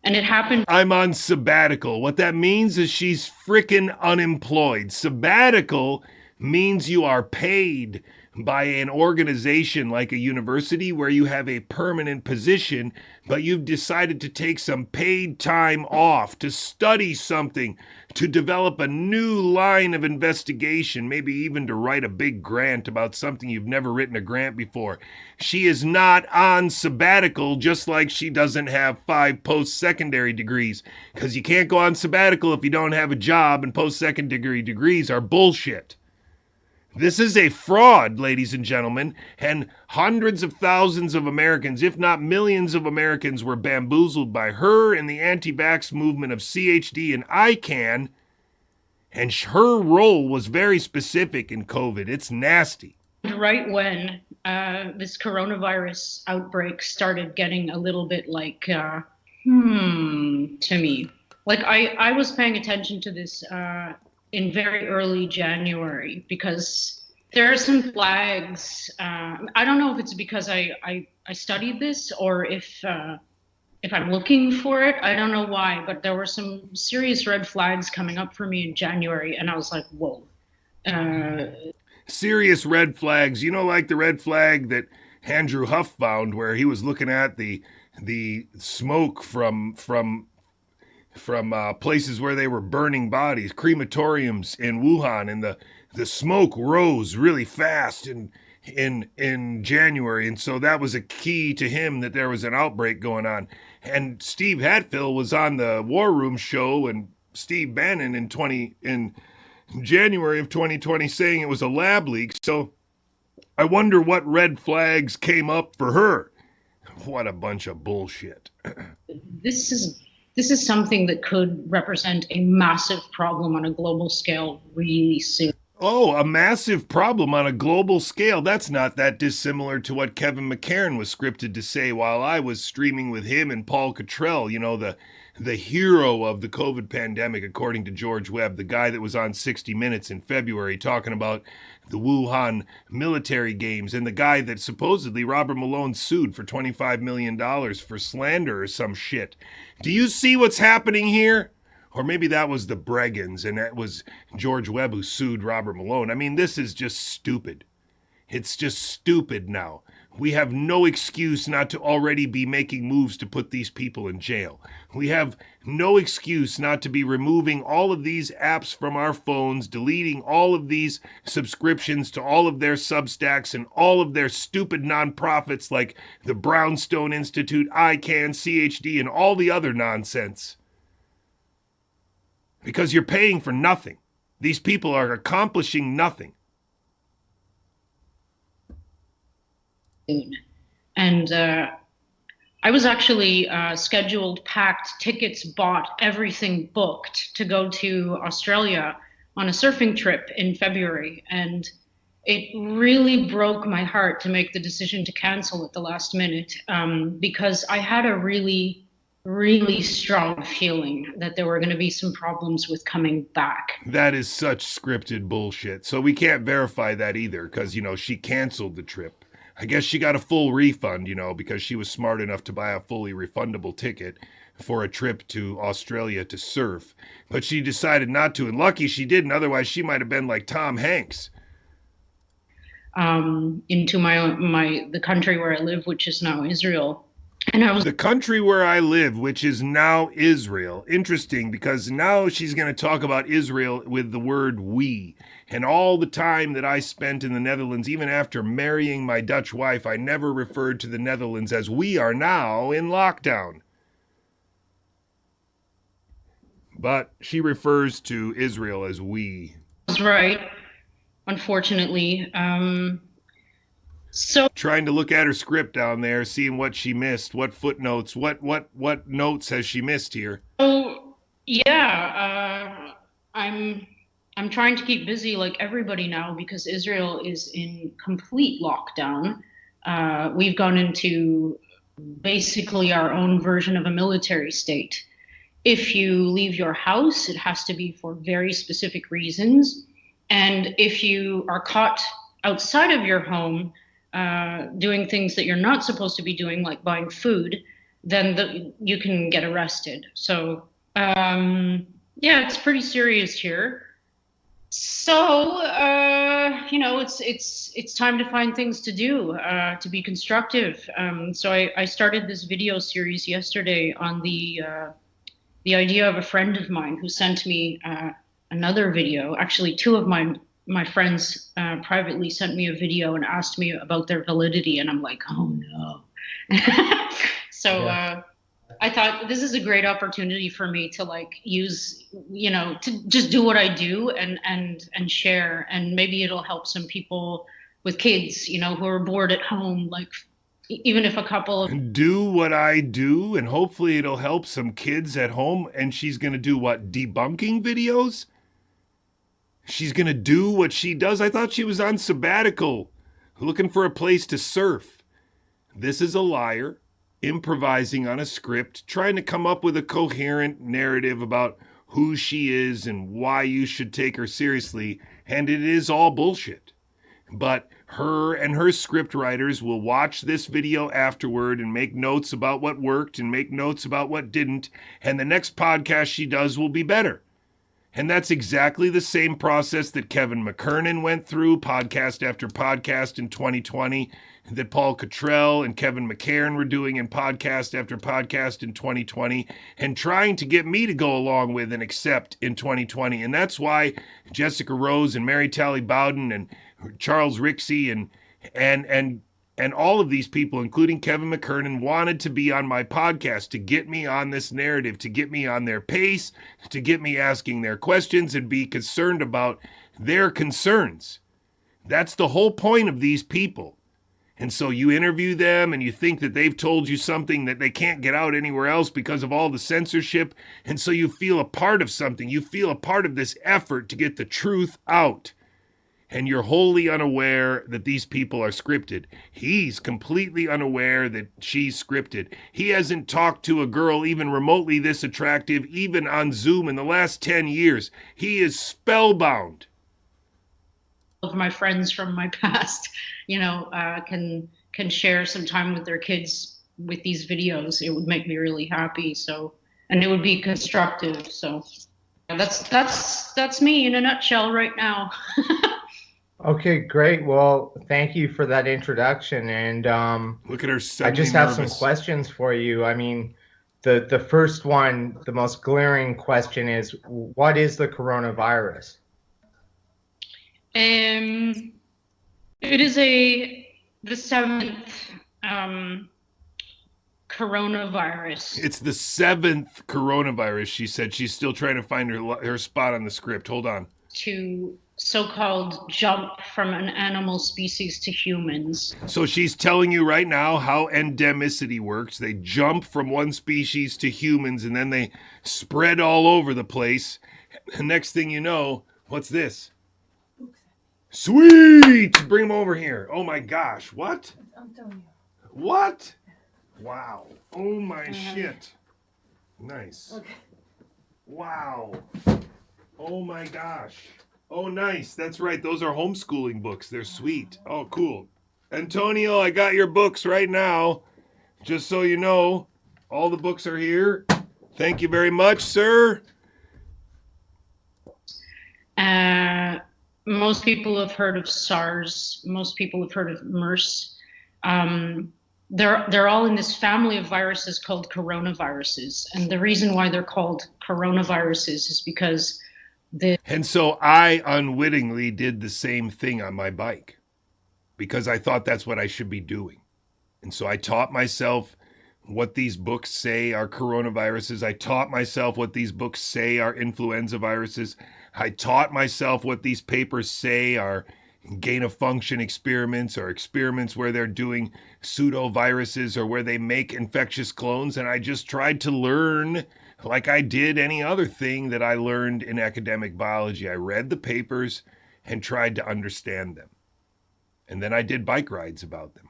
And it happened.
I'm on sabbatical. What that means is she's frickin' unemployed. Sabbatical means you are paid by an organization like a university where you have a permanent position, but you've decided to take some paid time off to study something, to develop a new line of investigation, maybe even to write a big grant about something you've never written a grant before. She is not on sabbatical, just like she doesn't have 5 post-secondary degrees, because you can't go on sabbatical if you don't have a job, and post-secondary degrees are bullshit. This is a fraud, ladies and gentlemen, and hundreds of thousands of Americans, if not millions of Americans, were bamboozled by her and the anti-vax movement of CHD and ICANN, and her role was very specific in COVID. It's nasty.
Right when this coronavirus outbreak started getting a little bit like, to me. Like, I was paying attention to this in very early January, because there are some flags. I don't know if it's because I studied this or if I'm looking for it. I don't know why, but there were some serious red flags coming up for me in January, and I was like, whoa.
Serious red flags, like the red flag that Andrew Huff found, where he was looking at the smoke from places where they were burning bodies, crematoriums in Wuhan, and the smoke rose really fast in January, and so that was a key to him that there was an outbreak going on. And Steve Hatfield was on the War Room show, and Steve Bannon in January of 2020 saying it was a lab leak. So I wonder what red flags came up for her. What a bunch of bullshit.
This is something that could represent a massive problem on a global scale really soon.
Oh, a massive problem on a global scale. That's not that dissimilar to what Kevin McCarran was scripted to say while I was streaming with him and Paul Cottrell, the hero of the COVID pandemic, according to George Webb, the guy that was on 60 Minutes in February talking about the Wuhan military games, and the guy that supposedly Robert Malone sued for $25 million for slander or some shit. Do you see what's happening here? Or maybe that was the Bregans, and that was George Webb who sued Robert Malone. I mean, this is just stupid. It's just stupid now. We have no excuse not to already be making moves to put these people in jail. We have no excuse not to be removing all of these apps from our phones, deleting all of these subscriptions to all of their Substacks and all of their stupid nonprofits like the Brownstone Institute, ICANN, CHD, and all the other nonsense. Because you're paying for nothing. These people are accomplishing nothing.
And I was actually scheduled, packed, tickets bought, everything booked to go to Australia on a surfing trip in February. And it really broke my heart to make the decision to cancel at the last minute, because I had a really strong feeling that there were going to be some problems with coming back.
That is such scripted bullshit. So we can't verify that either because, she canceled the trip. I guess she got a full refund, because she was smart enough to buy a fully refundable ticket for a trip to Australia to surf. But she decided not to, and lucky she didn't, otherwise she might have been like Tom Hanks.
Into the country where I live, which is now Israel. And
the country where I live, which is now Israel. Interesting, because now she's going to talk about Israel with the word we. And all the time that I spent in the Netherlands, even after marrying my Dutch wife, I never referred to the Netherlands as we are now in lockdown. But she refers to Israel as we.
That's right, unfortunately. So
trying to look at her script down there, seeing what she missed, what footnotes, what notes has she missed here?
Oh yeah, I'm trying to keep busy like everybody now because Israel is in complete lockdown. We've gone into basically our own version of a military state. If you leave your house, it has to be for very specific reasons, and if you are caught outside of your home doing things that you're not supposed to be doing, like buying food, then you can get arrested. So yeah, it's pretty serious here. So it's time to find things to do to be constructive. So I started this video series yesterday on the idea of a friend of mine who sent me another video. Actually, two of my friends privately sent me a video and asked me about their validity, and I'm like, oh no. So I thought this is a great opportunity for me to use, to just do what I do and share, and maybe it'll help some people with kids, who are bored at home, even if a couple of...
Do what I do, and hopefully it'll help some kids at home. And she's going to do what? Debunking videos? She's going to do what she does? I thought she was on sabbatical, looking for a place to surf. This is a liar, improvising on a script, trying to come up with a coherent narrative about who she is and why you should take her seriously. And it is all bullshit. But her and her script writers will watch this video afterward and make notes about what worked and make notes about what didn't. And the next podcast she does will be better. And that's exactly the same process that Kevin McKernan went through, podcast after podcast in 2020, that Paul Cottrell and Kevin McCairn were doing in podcast after podcast in 2020, and trying to get me to go along with and accept in 2020. And that's why Jessica Rose and Mary Talley Bowden and Charles Rixey and all of these people, including Kevin McKernan, wanted to be on my podcast to get me on this narrative, to get me on their pace, to get me asking their questions and be concerned about their concerns. That's the whole point of these people. And so you interview them and you think that they've told you something that they can't get out anywhere else because of all the censorship. And so you feel a part of something. You feel a part of this effort to get the truth out. And you're wholly unaware that these people are scripted. He's completely unaware that she's scripted. He hasn't talked to a girl even remotely this attractive, even on Zoom, in the last 10 years. He is spellbound.
Of my friends from my past, can share some time with their kids with these videos. It would make me really happy. So, and it would be constructive. So that's me in a nutshell right now.
Okay, great. Well, thank you for that introduction. And
look at her.
I just have some questions for you. I mean, the first one, the most glaring question is, what is the coronavirus?
It is the seventh coronavirus.
It's the seventh coronavirus, she said. She's still trying to find her spot on the script. Hold on.
To so-called jump from an animal species to humans.
So she's telling you right now how endemicity works. They jump from one species to humans, and then they spread all over the place. The next thing you know, what's this? Sweet! Bring them over here. Oh my gosh. What? What? Wow. Oh my shit. Nice. Okay. Wow. Oh my gosh. Oh, nice. That's right. Those are homeschooling books. They're sweet. Oh, cool. Antonio, I got your books right now. Just so you know, all the books are here. Thank you very much, sir.
Most people have heard of SARS. Most people have heard of MERS. They're all in this family of viruses called coronaviruses. And the reason why they're called coronaviruses is because
And so I unwittingly did the same thing on my bike because I thought that's what I should be doing. And so I taught myself what these books say are coronaviruses. I taught myself what these books say are influenza viruses. I taught myself what these papers say are gain-of-function experiments or experiments where they're doing pseudoviruses or where they make infectious clones. And I just tried to learn like I did any other thing that I learned in academic biology. I read the papers and tried to understand them. And then I did bike rides about them.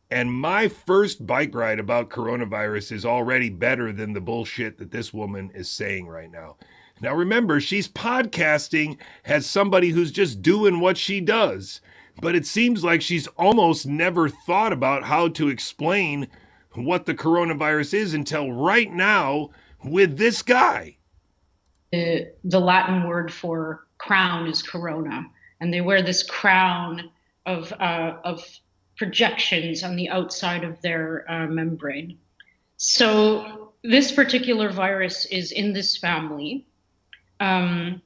And my first bike ride about coronavirus is already better than the bullshit that this woman is saying right now. Now remember, she's podcasting as somebody who's just doing what she does. But it seems like she's almost never thought about how to explain what the coronavirus is until right now with this guy.
The Latin word for crown is corona. And they wear this crown of projections on the outside of their membrane. So this particular virus is in this family. And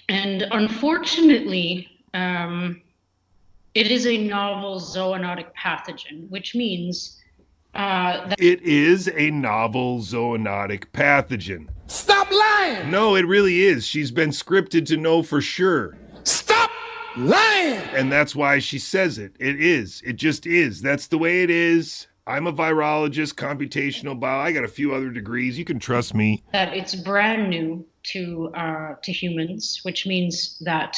unfortunately, it is a novel zoonotic pathogen, which means that
it is a novel zoonotic pathogen.
Stop lying!
No, it really is. She's been scripted to know for sure.
Stop lying!
And that's why she says it. It is. It just is. That's the way it is. I'm a virologist, computational bio. I got a few other degrees. You can trust me.
that it's brand new to humans, which means that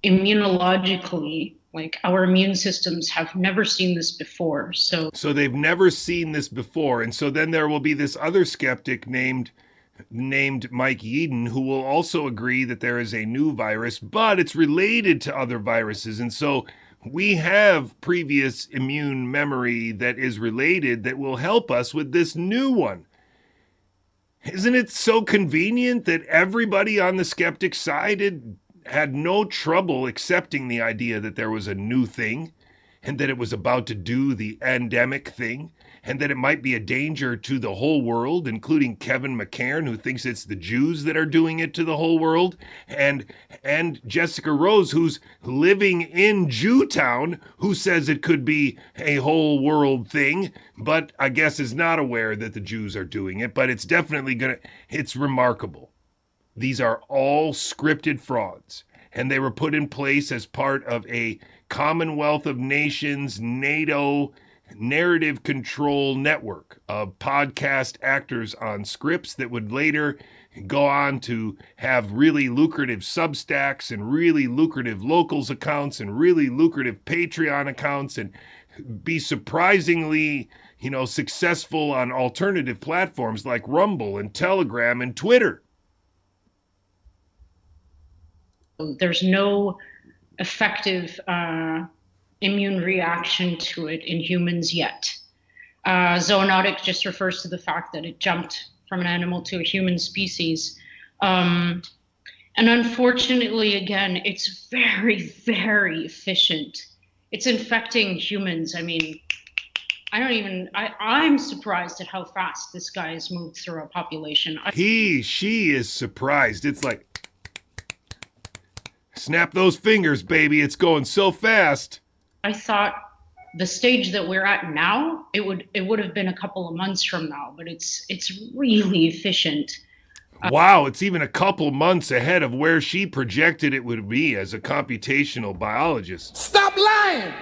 immunologically, like our immune systems have never seen this before. So
they've never seen this before. And so then there will be this other skeptic named Mike Yeadon who will also agree that there is a new virus, but it's related to other viruses. And so we have previous immune memory that is related that will help us with this new one. Isn't it so convenient that everybody on the skeptic side had no trouble accepting the idea that there was a new thing and that it was about to do the endemic thing and that it might be a danger to the whole world, including Kevin McCairn, who thinks it's the Jews that are doing it to the whole world, and Jessica Rose, who's living in Jewtown, who says it could be a whole world thing, but I guess is not aware that the Jews are doing it, but it's definitely it's remarkable. These are all scripted frauds, and they were put in place as part of a Commonwealth of Nations, NATO, narrative control network of podcast actors on scripts that would later go on to have really lucrative Substacks and really lucrative Locals accounts and really lucrative Patreon accounts and be surprisingly, successful on alternative platforms like Rumble and Telegram and Twitter.
there's no effective immune reaction to it in humans yet. Zoonotic just refers to the fact that it jumped from an animal to a human species. And unfortunately, again, it's very, very efficient. It's infecting humans. I mean, I'm surprised at how fast this guy has moved through a population.
She is surprised. It's like, snap those fingers, baby. It's going so fast.
I thought the stage that we're at now, it would have been a couple of months from now, but it's really efficient.
Wow, it's even a couple months ahead of where she projected it would be as a computational biologist.
Stop lying!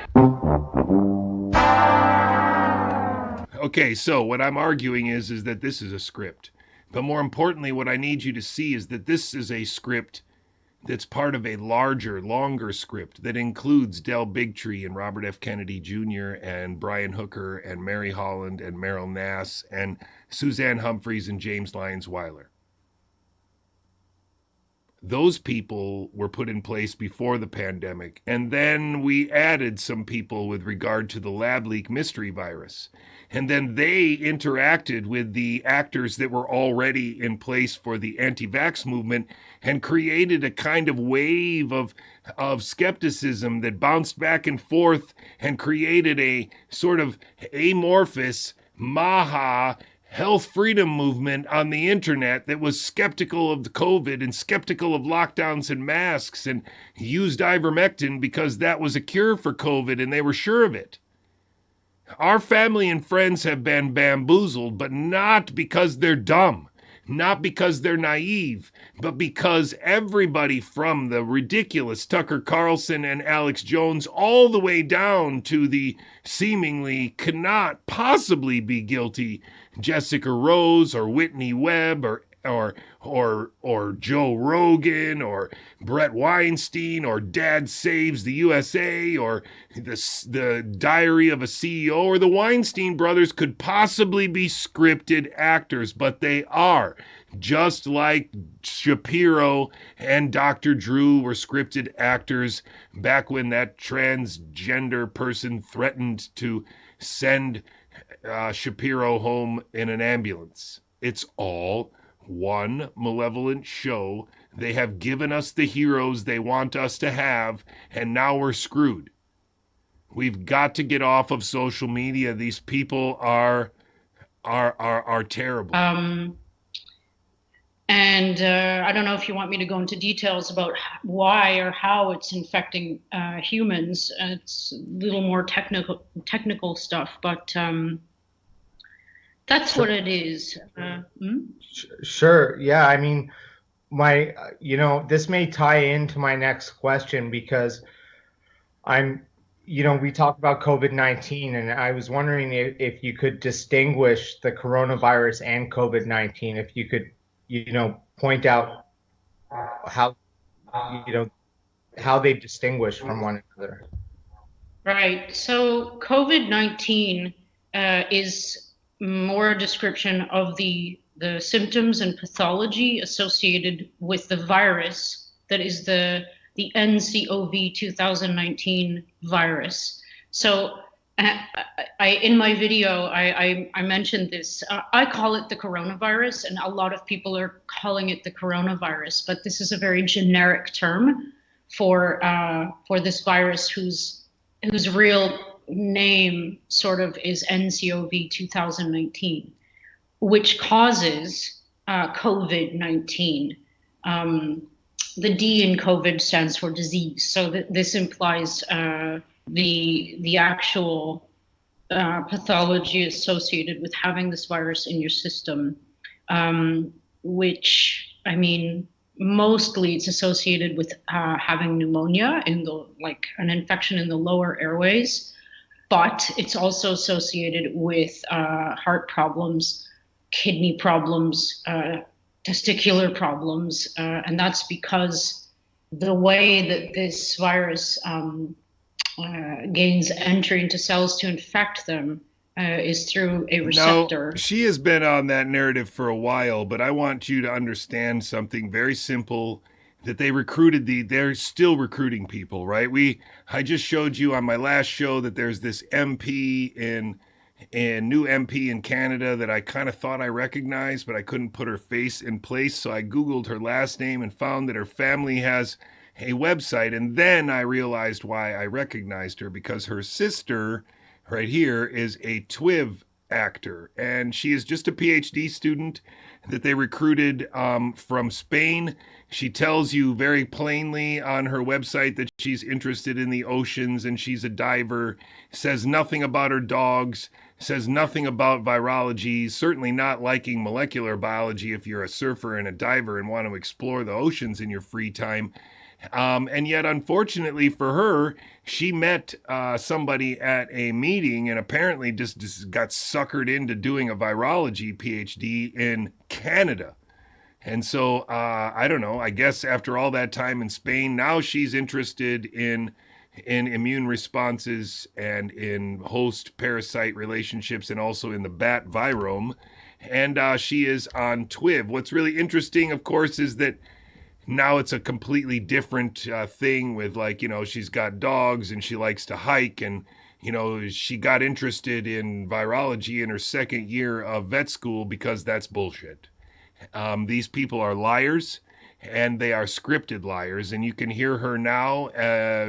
Okay, so what I'm arguing is that this is a script. But more importantly, what I need you to see is that this is a script that's part of a larger, longer script that includes Del Bigtree and Robert F. Kennedy Jr. and Brian Hooker and Mary Holland and Meryl Nass and Suzanne Humphreys and James Lyons Weiler. those people were put in place before the pandemic. And then we added some people with regard to the lab leak mystery virus. And then they interacted with the actors that were already in place for the anti-vax movement and created a kind of wave of skepticism that bounced back and forth and created a sort of amorphous Maha health freedom movement on the internet that was skeptical of the COVID and skeptical of lockdowns and masks and used ivermectin because that was a cure for COVID and they were sure of it. Our family and friends have been bamboozled, but not because they're dumb, not because they're naive, but because everybody from the ridiculous Tucker Carlson and Alex Jones all the way down to the seemingly cannot possibly be guilty Jessica Rose or Whitney Webb or Joe Rogan or Brett Weinstein or Dad Saves the USA or the Diary of a CEO or the Weinstein brothers could possibly be scripted actors, but they are. Just like Shapiro and Dr. Drew were scripted actors back when that transgender person threatened to send Shapiro home in an ambulance. It's all one malevolent show. They have given us the heroes they want us to have, and now we're screwed. We've got to get off of social media. These people are terrible.
I don't know if you want me to go into details about why or how it's infecting humans. It's a little more technical stuff, but that's what it is.
Sure. Yeah. I mean, this may tie into my next question because we talked about COVID-19 and I was wondering if you could distinguish the coronavirus and COVID-19, if you could, point out how they distinguish from one another.
Right. So COVID-19 is more a description of the symptoms and pathology associated with the virus that is the nCoV 2019 virus. So in my video, I mentioned this. I call it the coronavirus, and a lot of people are calling it the coronavirus, but this is a very generic term for this virus whose real name sort of is nCoV 2019, which causes COVID-19. The D in COVID stands for disease, so this implies the actual pathology associated with having this virus in your system, which, I mean, mostly it's associated with having pneumonia an infection in the lower airways, but it's also associated with heart problems, kidney problems, testicular problems, and that's because the way that this virus gains entry into cells to infect them is through a receptor.
No, she has been on that narrative for a while, but I want you to understand something very simple, that they're still recruiting people, right? I just showed you on my last show that there's this MP new MP in Canada that I kind of thought I recognized, but I couldn't put her face in place. So I Googled her last name and found that her family has a website. And then I realized why I recognized her, because her sister right here is a TWIV actor. And she is just a PhD student that they recruited from Spain. She tells you very plainly on her website that she's interested in the oceans and she's a diver, says nothing about her dogs, says nothing about virology, certainly not liking molecular biology if you're a surfer and a diver and want to explore the oceans in your free time. And yet, unfortunately for her, she met somebody at a meeting and apparently just got suckered into doing a virology PhD in Canada. And so, I don't know, I guess after all that time in Spain, now she's interested in immune responses and in host parasite relationships and also in the bat virome. And she is on TWIV. What's really interesting, of course, is that now it's a completely different thing with, like, she's got dogs and she likes to hike, and she got interested in virology in her second year of vet school because that's bullshit. These people are liars, and they are scripted liars, and you can hear her now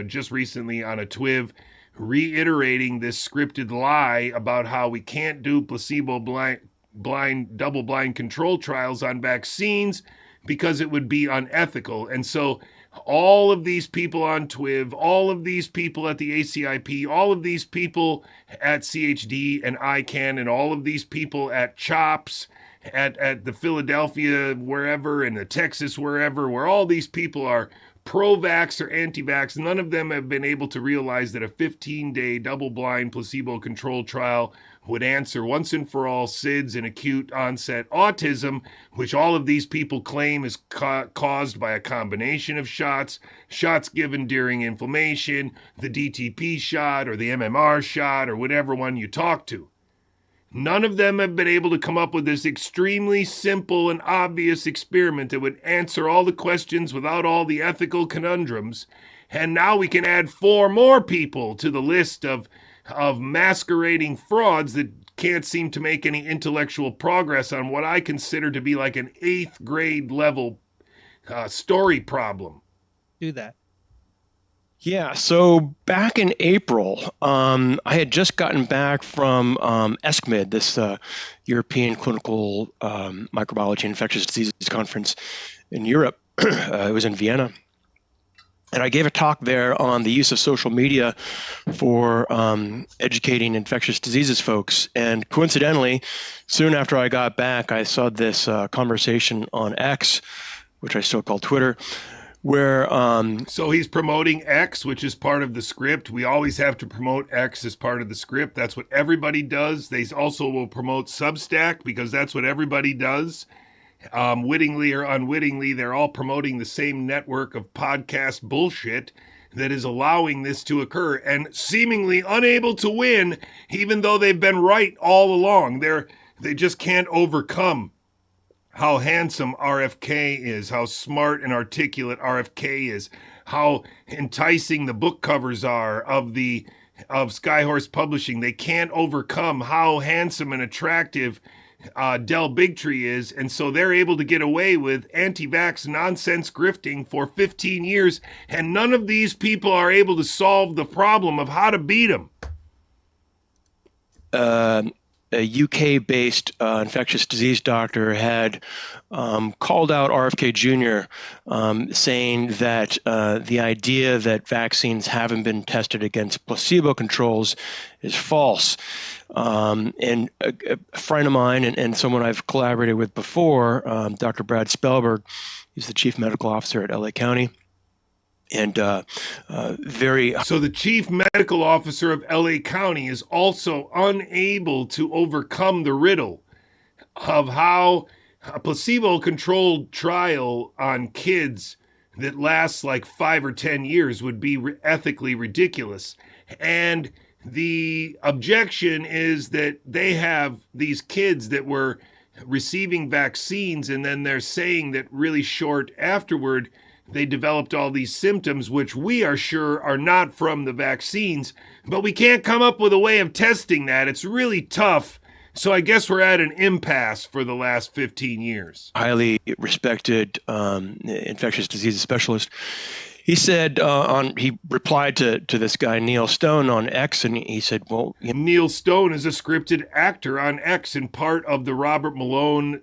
just recently on a TWIV reiterating this scripted lie about how we can't do placebo blind double-blind control trials on vaccines because it would be unethical. And so all of these people on TWIV, all of these people at the ACIP, all of these people at CHD and ICANN, and all of these people at CHOPS, at the Philadelphia wherever, and the Texas wherever, where all these people are pro-vax or anti-vax, none of them have been able to realize that a 15-day double-blind placebo-controlled trial would answer once and for all SIDS and acute onset autism, which all of these people claim is caused by a combination of shots given during inflammation, the DTP shot or the MMR shot or whatever one you talk to. None of them have been able to come up with this extremely simple and obvious experiment that would answer all the questions without all the ethical conundrums. And now we can add 4 more people to the list of masquerading frauds that can't seem to make any intellectual progress on what I consider to be like an 8th grade level story problem.
Do that. Yeah, so back in April, I had just gotten back from ESCMID, this European Clinical Microbiology and Infectious Diseases Conference in Europe. It was in Vienna. And I gave a talk there on the use of social media for educating infectious diseases folks. And coincidentally, soon after I got back, I saw this conversation on X, which I still call Twitter, where
so he's promoting X, which is part of the script. We always have to promote X as part of the script. That's what everybody does. They also will promote Substack because that's what everybody does. Wittingly or unwittingly, they're all promoting the same network of podcast bullshit that is allowing this to occur and seemingly unable to win, even though they've been right all along. They just can't overcome how handsome RFK is, how smart and articulate RFK is, how enticing the book covers are of Skyhorse Publishing. They can't overcome how handsome and attractive Del Bigtree is, and so they're able to get away with anti-vax nonsense grifting for 15 years, and none of these people are able to solve the problem of how to beat them.
A UK-based infectious disease doctor had called out RFK Jr., saying that the idea that vaccines haven't been tested against placebo controls is false. And a friend of mine and someone I've collaborated with before, Dr. Brad Spellberg, he's the chief medical officer at LA County. And So
the chief medical officer of LA County is also unable to overcome the riddle of how a placebo-controlled trial on kids that lasts like 5 or 10 years would be ethically ridiculous. And the objection is that they have these kids that were receiving vaccines, and then they're saying that really short afterward, they developed all these symptoms, which we are sure are not from the vaccines, but we can't come up with a way of testing that. It's really tough. So I guess we're at an impasse for the last 15 years.
Highly respected infectious diseases specialist. He said he replied to this guy, Neil Stone, on X, and he said, well...
Neil Stone is a scripted actor on X and part of the Robert Malone,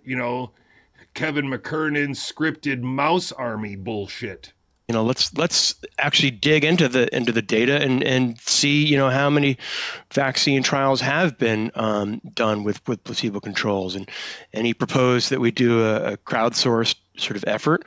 Kevin McKernan scripted Mouse Army bullshit.
Let's actually dig into the data and see, how many vaccine trials have been done with placebo controls. And he proposed that we do a crowdsourced sort of effort.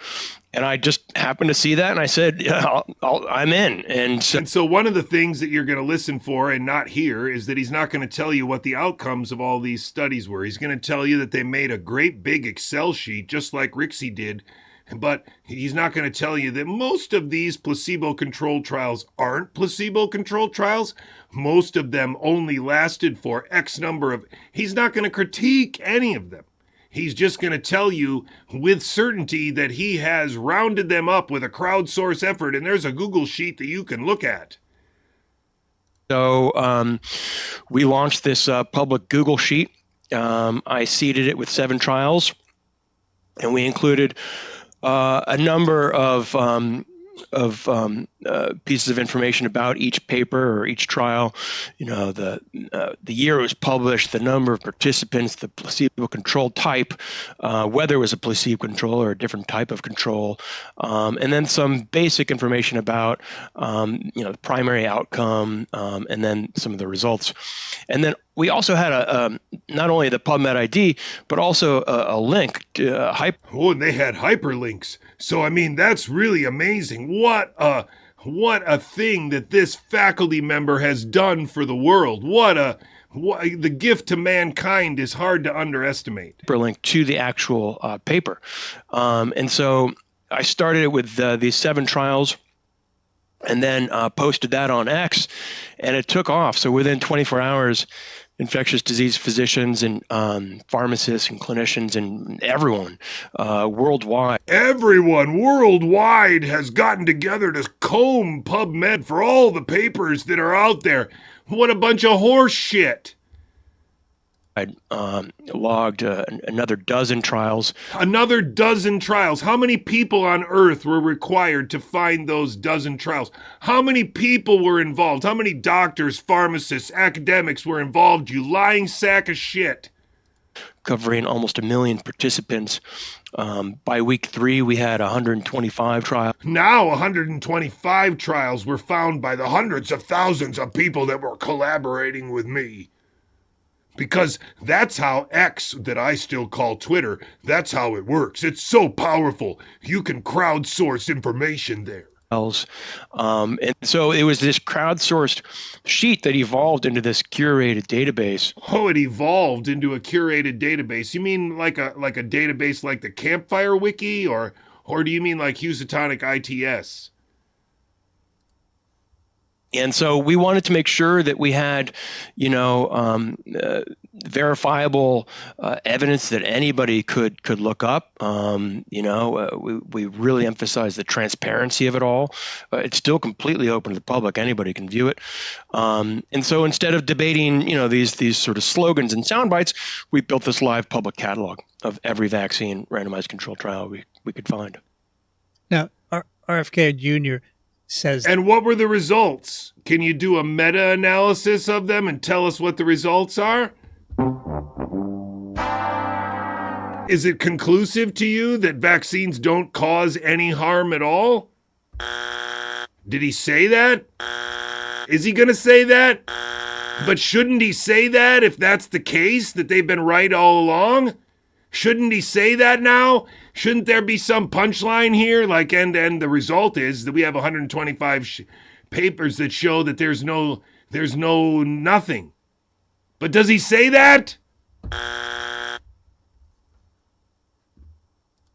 And I just happened to see that, and I said, yeah, I'm in. And
so one of the things that you're going to listen for and not hear is that he's not going to tell you what the outcomes of all these studies were. He's going to tell you that they made a great big Excel sheet, just like Rixey did. But he's not going to tell you that most of these placebo-controlled trials aren't placebo-controlled trials. Most of them only lasted for X number of... He's not going to critique any of them. He's just going to tell you with certainty that he has rounded them up with a crowdsource effort, and there's a Google sheet that you can look at.
So we launched this public Google sheet. I seeded it with 7 trials, and we included a number of pieces of information about each paper or each trial. You know, the year it was published, the number of participants, the placebo-controlled type, whether it was a placebo control or a different type of control, and then some basic information about the primary outcome, and then some of the results. And then we also had not only the PubMed ID, but also a link to
Oh, and they had hyperlinks. So, I mean, that's really amazing. What a thing that this faculty member has done for the world. The gift to mankind is hard to underestimate.
Hyperlink to the actual paper. And so I started it with these 7 trials, and then posted that on X, and it took off. So within 24 hours, infectious disease physicians and pharmacists and clinicians and everyone worldwide.
Everyone worldwide has gotten together to comb PubMed for all the papers that are out there. What a bunch of horse shit.
I logged another dozen trials.
Another dozen trials. How many people on Earth were required to find those dozen trials? How many people were involved? How many doctors, pharmacists, academics were involved? You lying sack of shit.
Covering almost 1 million participants. By week 3, we had 125 trials.
Now 125 trials were found by the hundreds of thousands of people that were collaborating with me. Because that's how X, that I still call Twitter, that's how it works. It's so powerful. You can crowdsource information there.
And so it was this crowdsourced sheet that evolved into this curated database.
Oh, it evolved into a curated database. You mean like a database like the Campfire Wiki, or do you mean like Housatonic ITS?
And so we wanted to make sure that we had, verifiable evidence that anybody could look up. We really emphasize the transparency of it all. It's still completely open to the public. Anybody can view it. And so instead of debating, these sort of slogans and sound bites, we built this live public catalog of every vaccine randomized controlled trial we could find.
Now, RFK Jr. says...
And what were the results? Can you do a meta-analysis of them and tell us what the results are? Is it conclusive to you that vaccines don't cause any harm at all? Did he say that? Is he going to say that? But shouldn't he say that if that's the case, that they've been right all along? Shouldn't he say that now? Shouldn't there be some punchline here? And the result is that we have 125 papers that show that there's no nothing. But does he say that?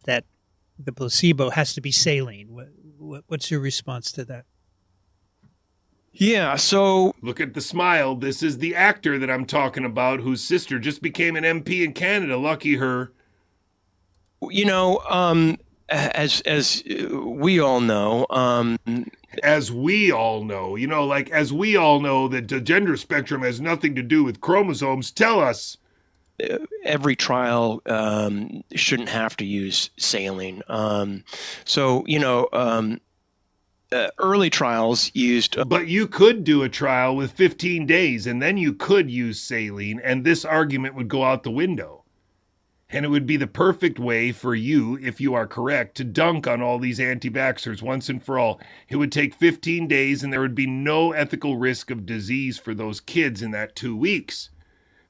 That the placebo has to be saline. What's your response to that?
Yeah, so...
Look at the smile. This is the actor that I'm talking about, whose sister just became an MP in Canada. Lucky her.
As we all know...
as we all know, as we all know that the gender spectrum has nothing to do with chromosomes, tell us.
Every trial shouldn't have to use saline. Early trials used...
But you could do a trial with 15 days, and then you could use saline, and this argument would go out the window. And it would be the perfect way for you, if you are correct, to dunk on all these anti-vaxxers once and for all. It would take 15 days, and there would be no ethical risk of disease for those kids in that 2 weeks.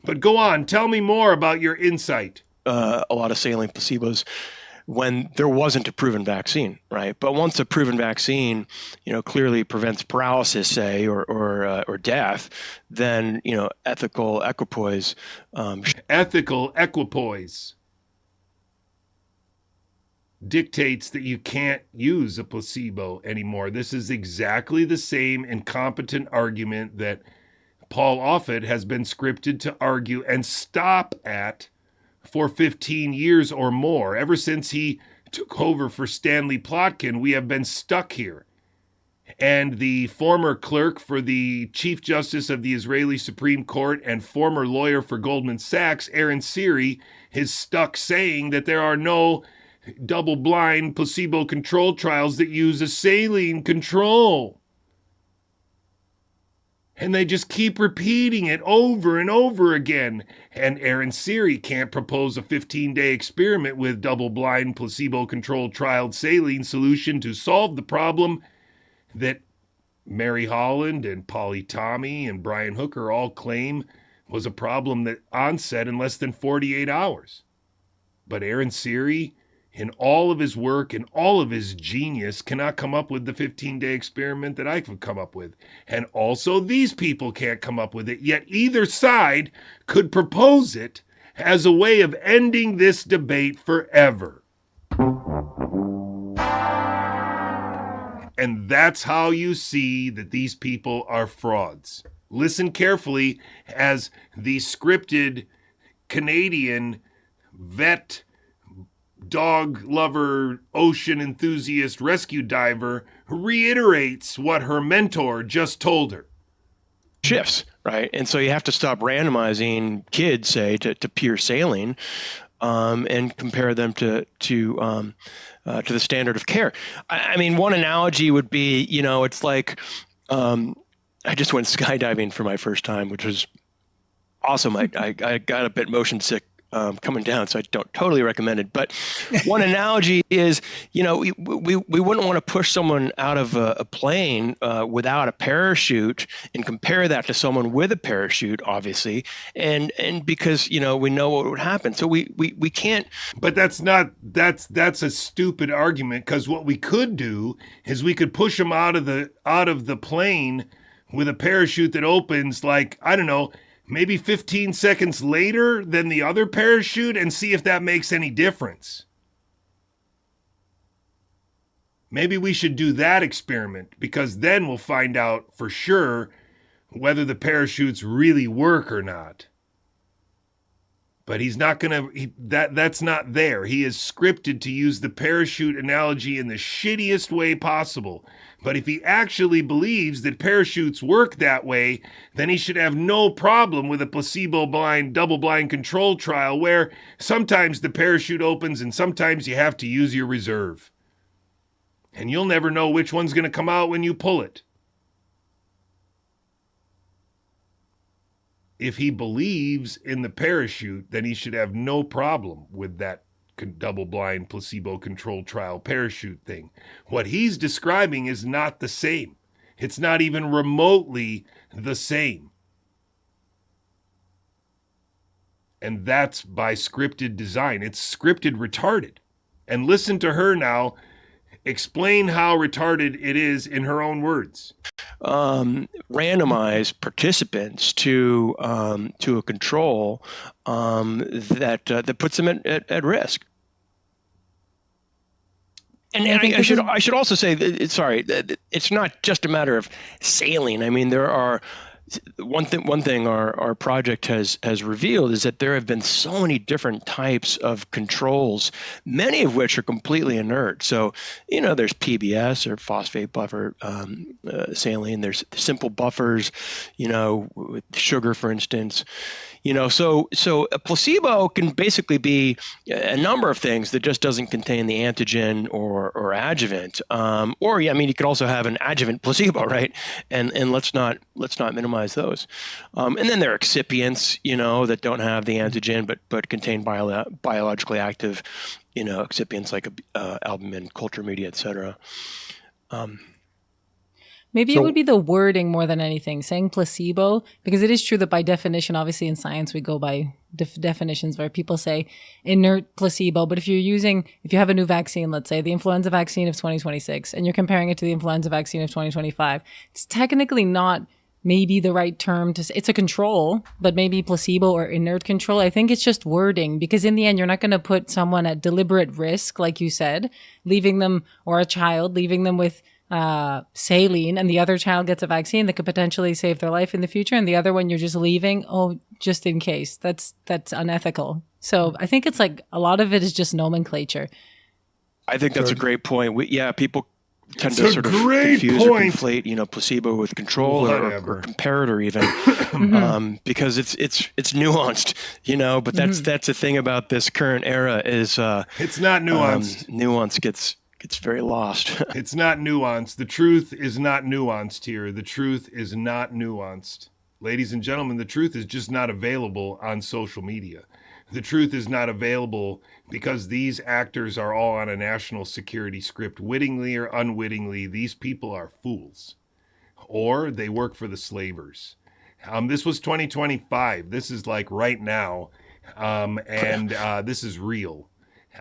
But go on, tell me more about your insight.
A lot of saline placebos when there wasn't a proven vaccine, right? But once a proven vaccine, clearly prevents paralysis, say, or death, then, ethical equipoise.
Ethical equipoise dictates that you can't use a placebo anymore. This is exactly the same incompetent argument that Paul Offit has been scripted to argue and stop at for 15 years or more. Ever since he took over for Stanley Plotkin, we have been stuck here. And the former clerk for the Chief Justice of the Israeli Supreme Court and former lawyer for Goldman Sachs, Aaron Siri, is stuck saying that there are no double-blind, placebo-controlled trials that use a saline control. And they just keep repeating it over and over again. And Aaron Siri can't propose a 15-day experiment with double-blind, placebo-controlled trialed saline solution to solve the problem that Mary Holland and Polly Tommy and Brian Hooker all claim was a problem that onset in less than 48 hours. But Aaron Siri, in all of his work and all of his genius, cannot come up with the 15-day experiment that I could come up with. And also these people can't come up with it, yet either side could propose it as a way of ending this debate forever. And that's how you see that these people are frauds. Listen carefully as the scripted Canadian vet, dog lover, ocean enthusiast, rescue diver reiterates what her mentor just told her.
Shifts, right? And so you have to stop randomizing kids, say, to pure saline, and compare them to the standard of care. I mean, one analogy would be, it's like I just went skydiving for my first time, which was awesome. I got a bit motion sick coming down, so I don't totally recommend it. But one analogy is, we wouldn't want to push someone out of a plane without a parachute and compare that to someone with a parachute, obviously, and because we know what would happen. So we can't.
But that's a stupid argument, because what we could do is we could push them out of the plane with a parachute that opens, like, I don't know, maybe 15 seconds later than the other parachute, and see if that makes any difference. Maybe we should do that experiment, because then we'll find out for sure whether the parachutes really work or not. But he's not going to, that's not there. He is scripted to use the parachute analogy in the shittiest way possible. But if he actually believes that parachutes work that way, then he should have no problem with a placebo-blind, double-blind control trial where sometimes the parachute opens and sometimes you have to use your reserve. And you'll never know which one's going to come out when you pull it. If he believes in the parachute, then he should have no problem with that double-blind, placebo-controlled trial parachute thing. What he's describing is not the same. It's not even remotely the same. And that's by scripted design. It's scripted retarded. And listen to her now explain how retarded it is in her own words.
Randomize participants to a control that puts them at risk. And I should also say that it's not just a matter of saline. I mean, there are one thing our project has revealed is that there have been so many different types of controls, many of which are completely inert. So, there's PBS or phosphate buffer saline. There's simple buffers, with sugar, for instance. So a placebo can basically be a number of things that just doesn't contain the antigen or adjuvant. You could also have an adjuvant placebo, right? And let's not minimize those. And then there are excipients, that don't have the antigen but contain biologically active, excipients like albumin, culture media, et cetera.
Maybe it would be the wording more than anything, saying placebo, because it is true that by definition, obviously in science, we go by definitions where people say inert placebo. But if you have a new vaccine, let's say the influenza vaccine of 2026, and you're comparing it to the influenza vaccine of 2025, it's technically not maybe the right term to say. It's a control, but maybe placebo or inert control. I think it's just wording, because in the end, you're not going to put someone at deliberate risk, like you said, or a child, leaving them with saline, and the other child gets a vaccine that could potentially save their life in the future, and the other one you're just leaving, just in case. That's unethical. So I think it's like a lot of it is just nomenclature.
I think that's a great point. People tend to sort of confuse or conflate, placebo with control or comparator even, because it's nuanced, But that's the thing about this current era is
it's not nuanced.
Nuance gets very lost.
It's not nuanced. The truth is not nuanced here. The truth is not nuanced. Ladies and gentlemen, the truth is just not available on social media. The truth is not available because these actors are all on a national security script. Wittingly or unwittingly, these people are fools. Or they work for the slavers. This was 2025. This is like right now. And this is real.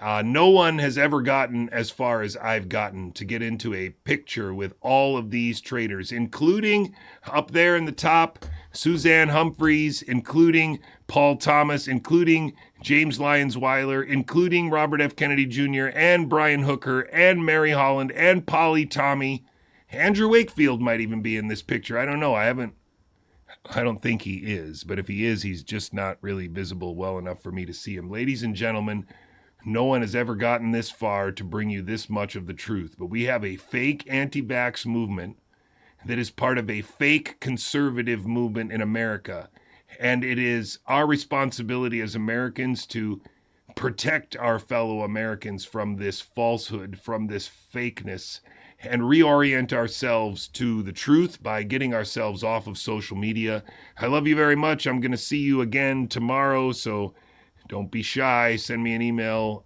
No one has ever gotten as far as I've gotten to get into a picture with all of these traitors, including up there in the top, Suzanne Humphreys, including Paul Thomas, including James Lyons Weiler, including Robert F. Kennedy Jr., and Brian Hooker, and Mary Holland, and Polly Tommy. Andrew Wakefield might even be in this picture. I don't know. I don't think he is, but if he is, he's just not really visible well enough for me to see him. Ladies and gentlemen, no one has ever gotten this far to bring you this much of the truth, but we have a fake anti-vax movement that is part of a fake conservative movement in America. And it is our responsibility as Americans to protect our fellow Americans from this falsehood, from this fakeness, and reorient ourselves to the truth by getting ourselves off of social media. I love you very much. I'm going to see you again tomorrow, so don't be shy. Send me an email.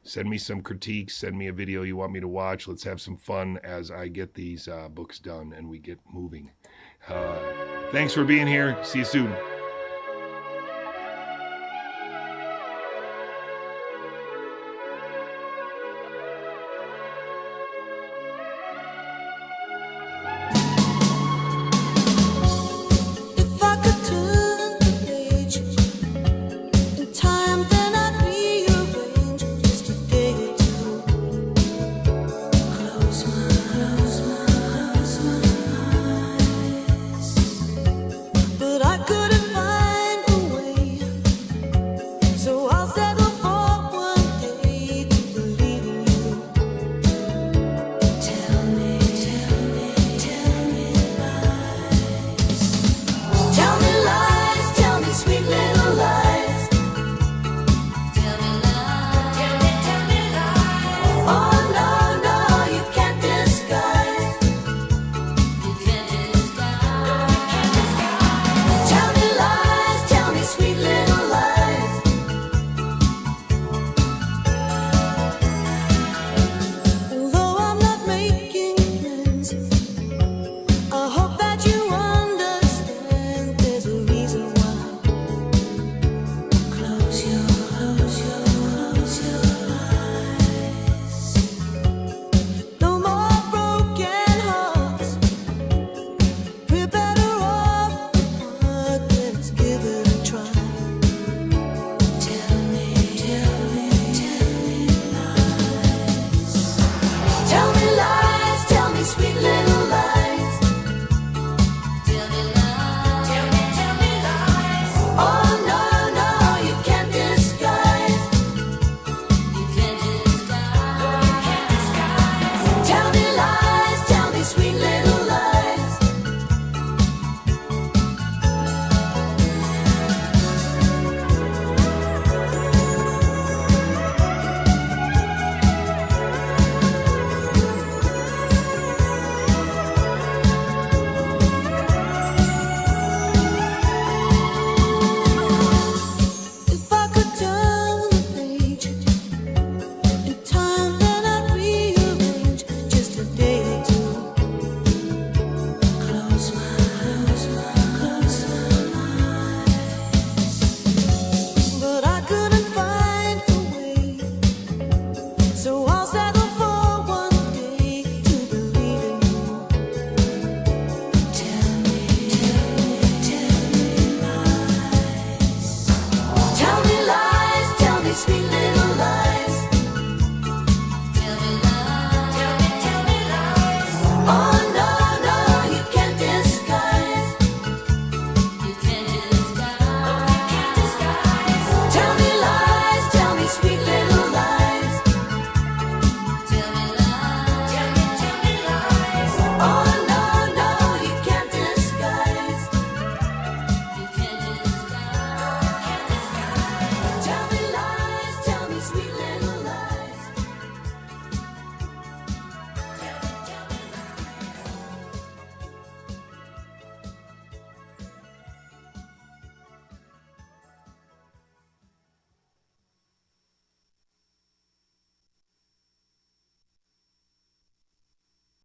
Send me some critiques. Send me a video you want me to watch. Let's have some fun as I get these books done and we get moving. Thanks for being here. See you soon.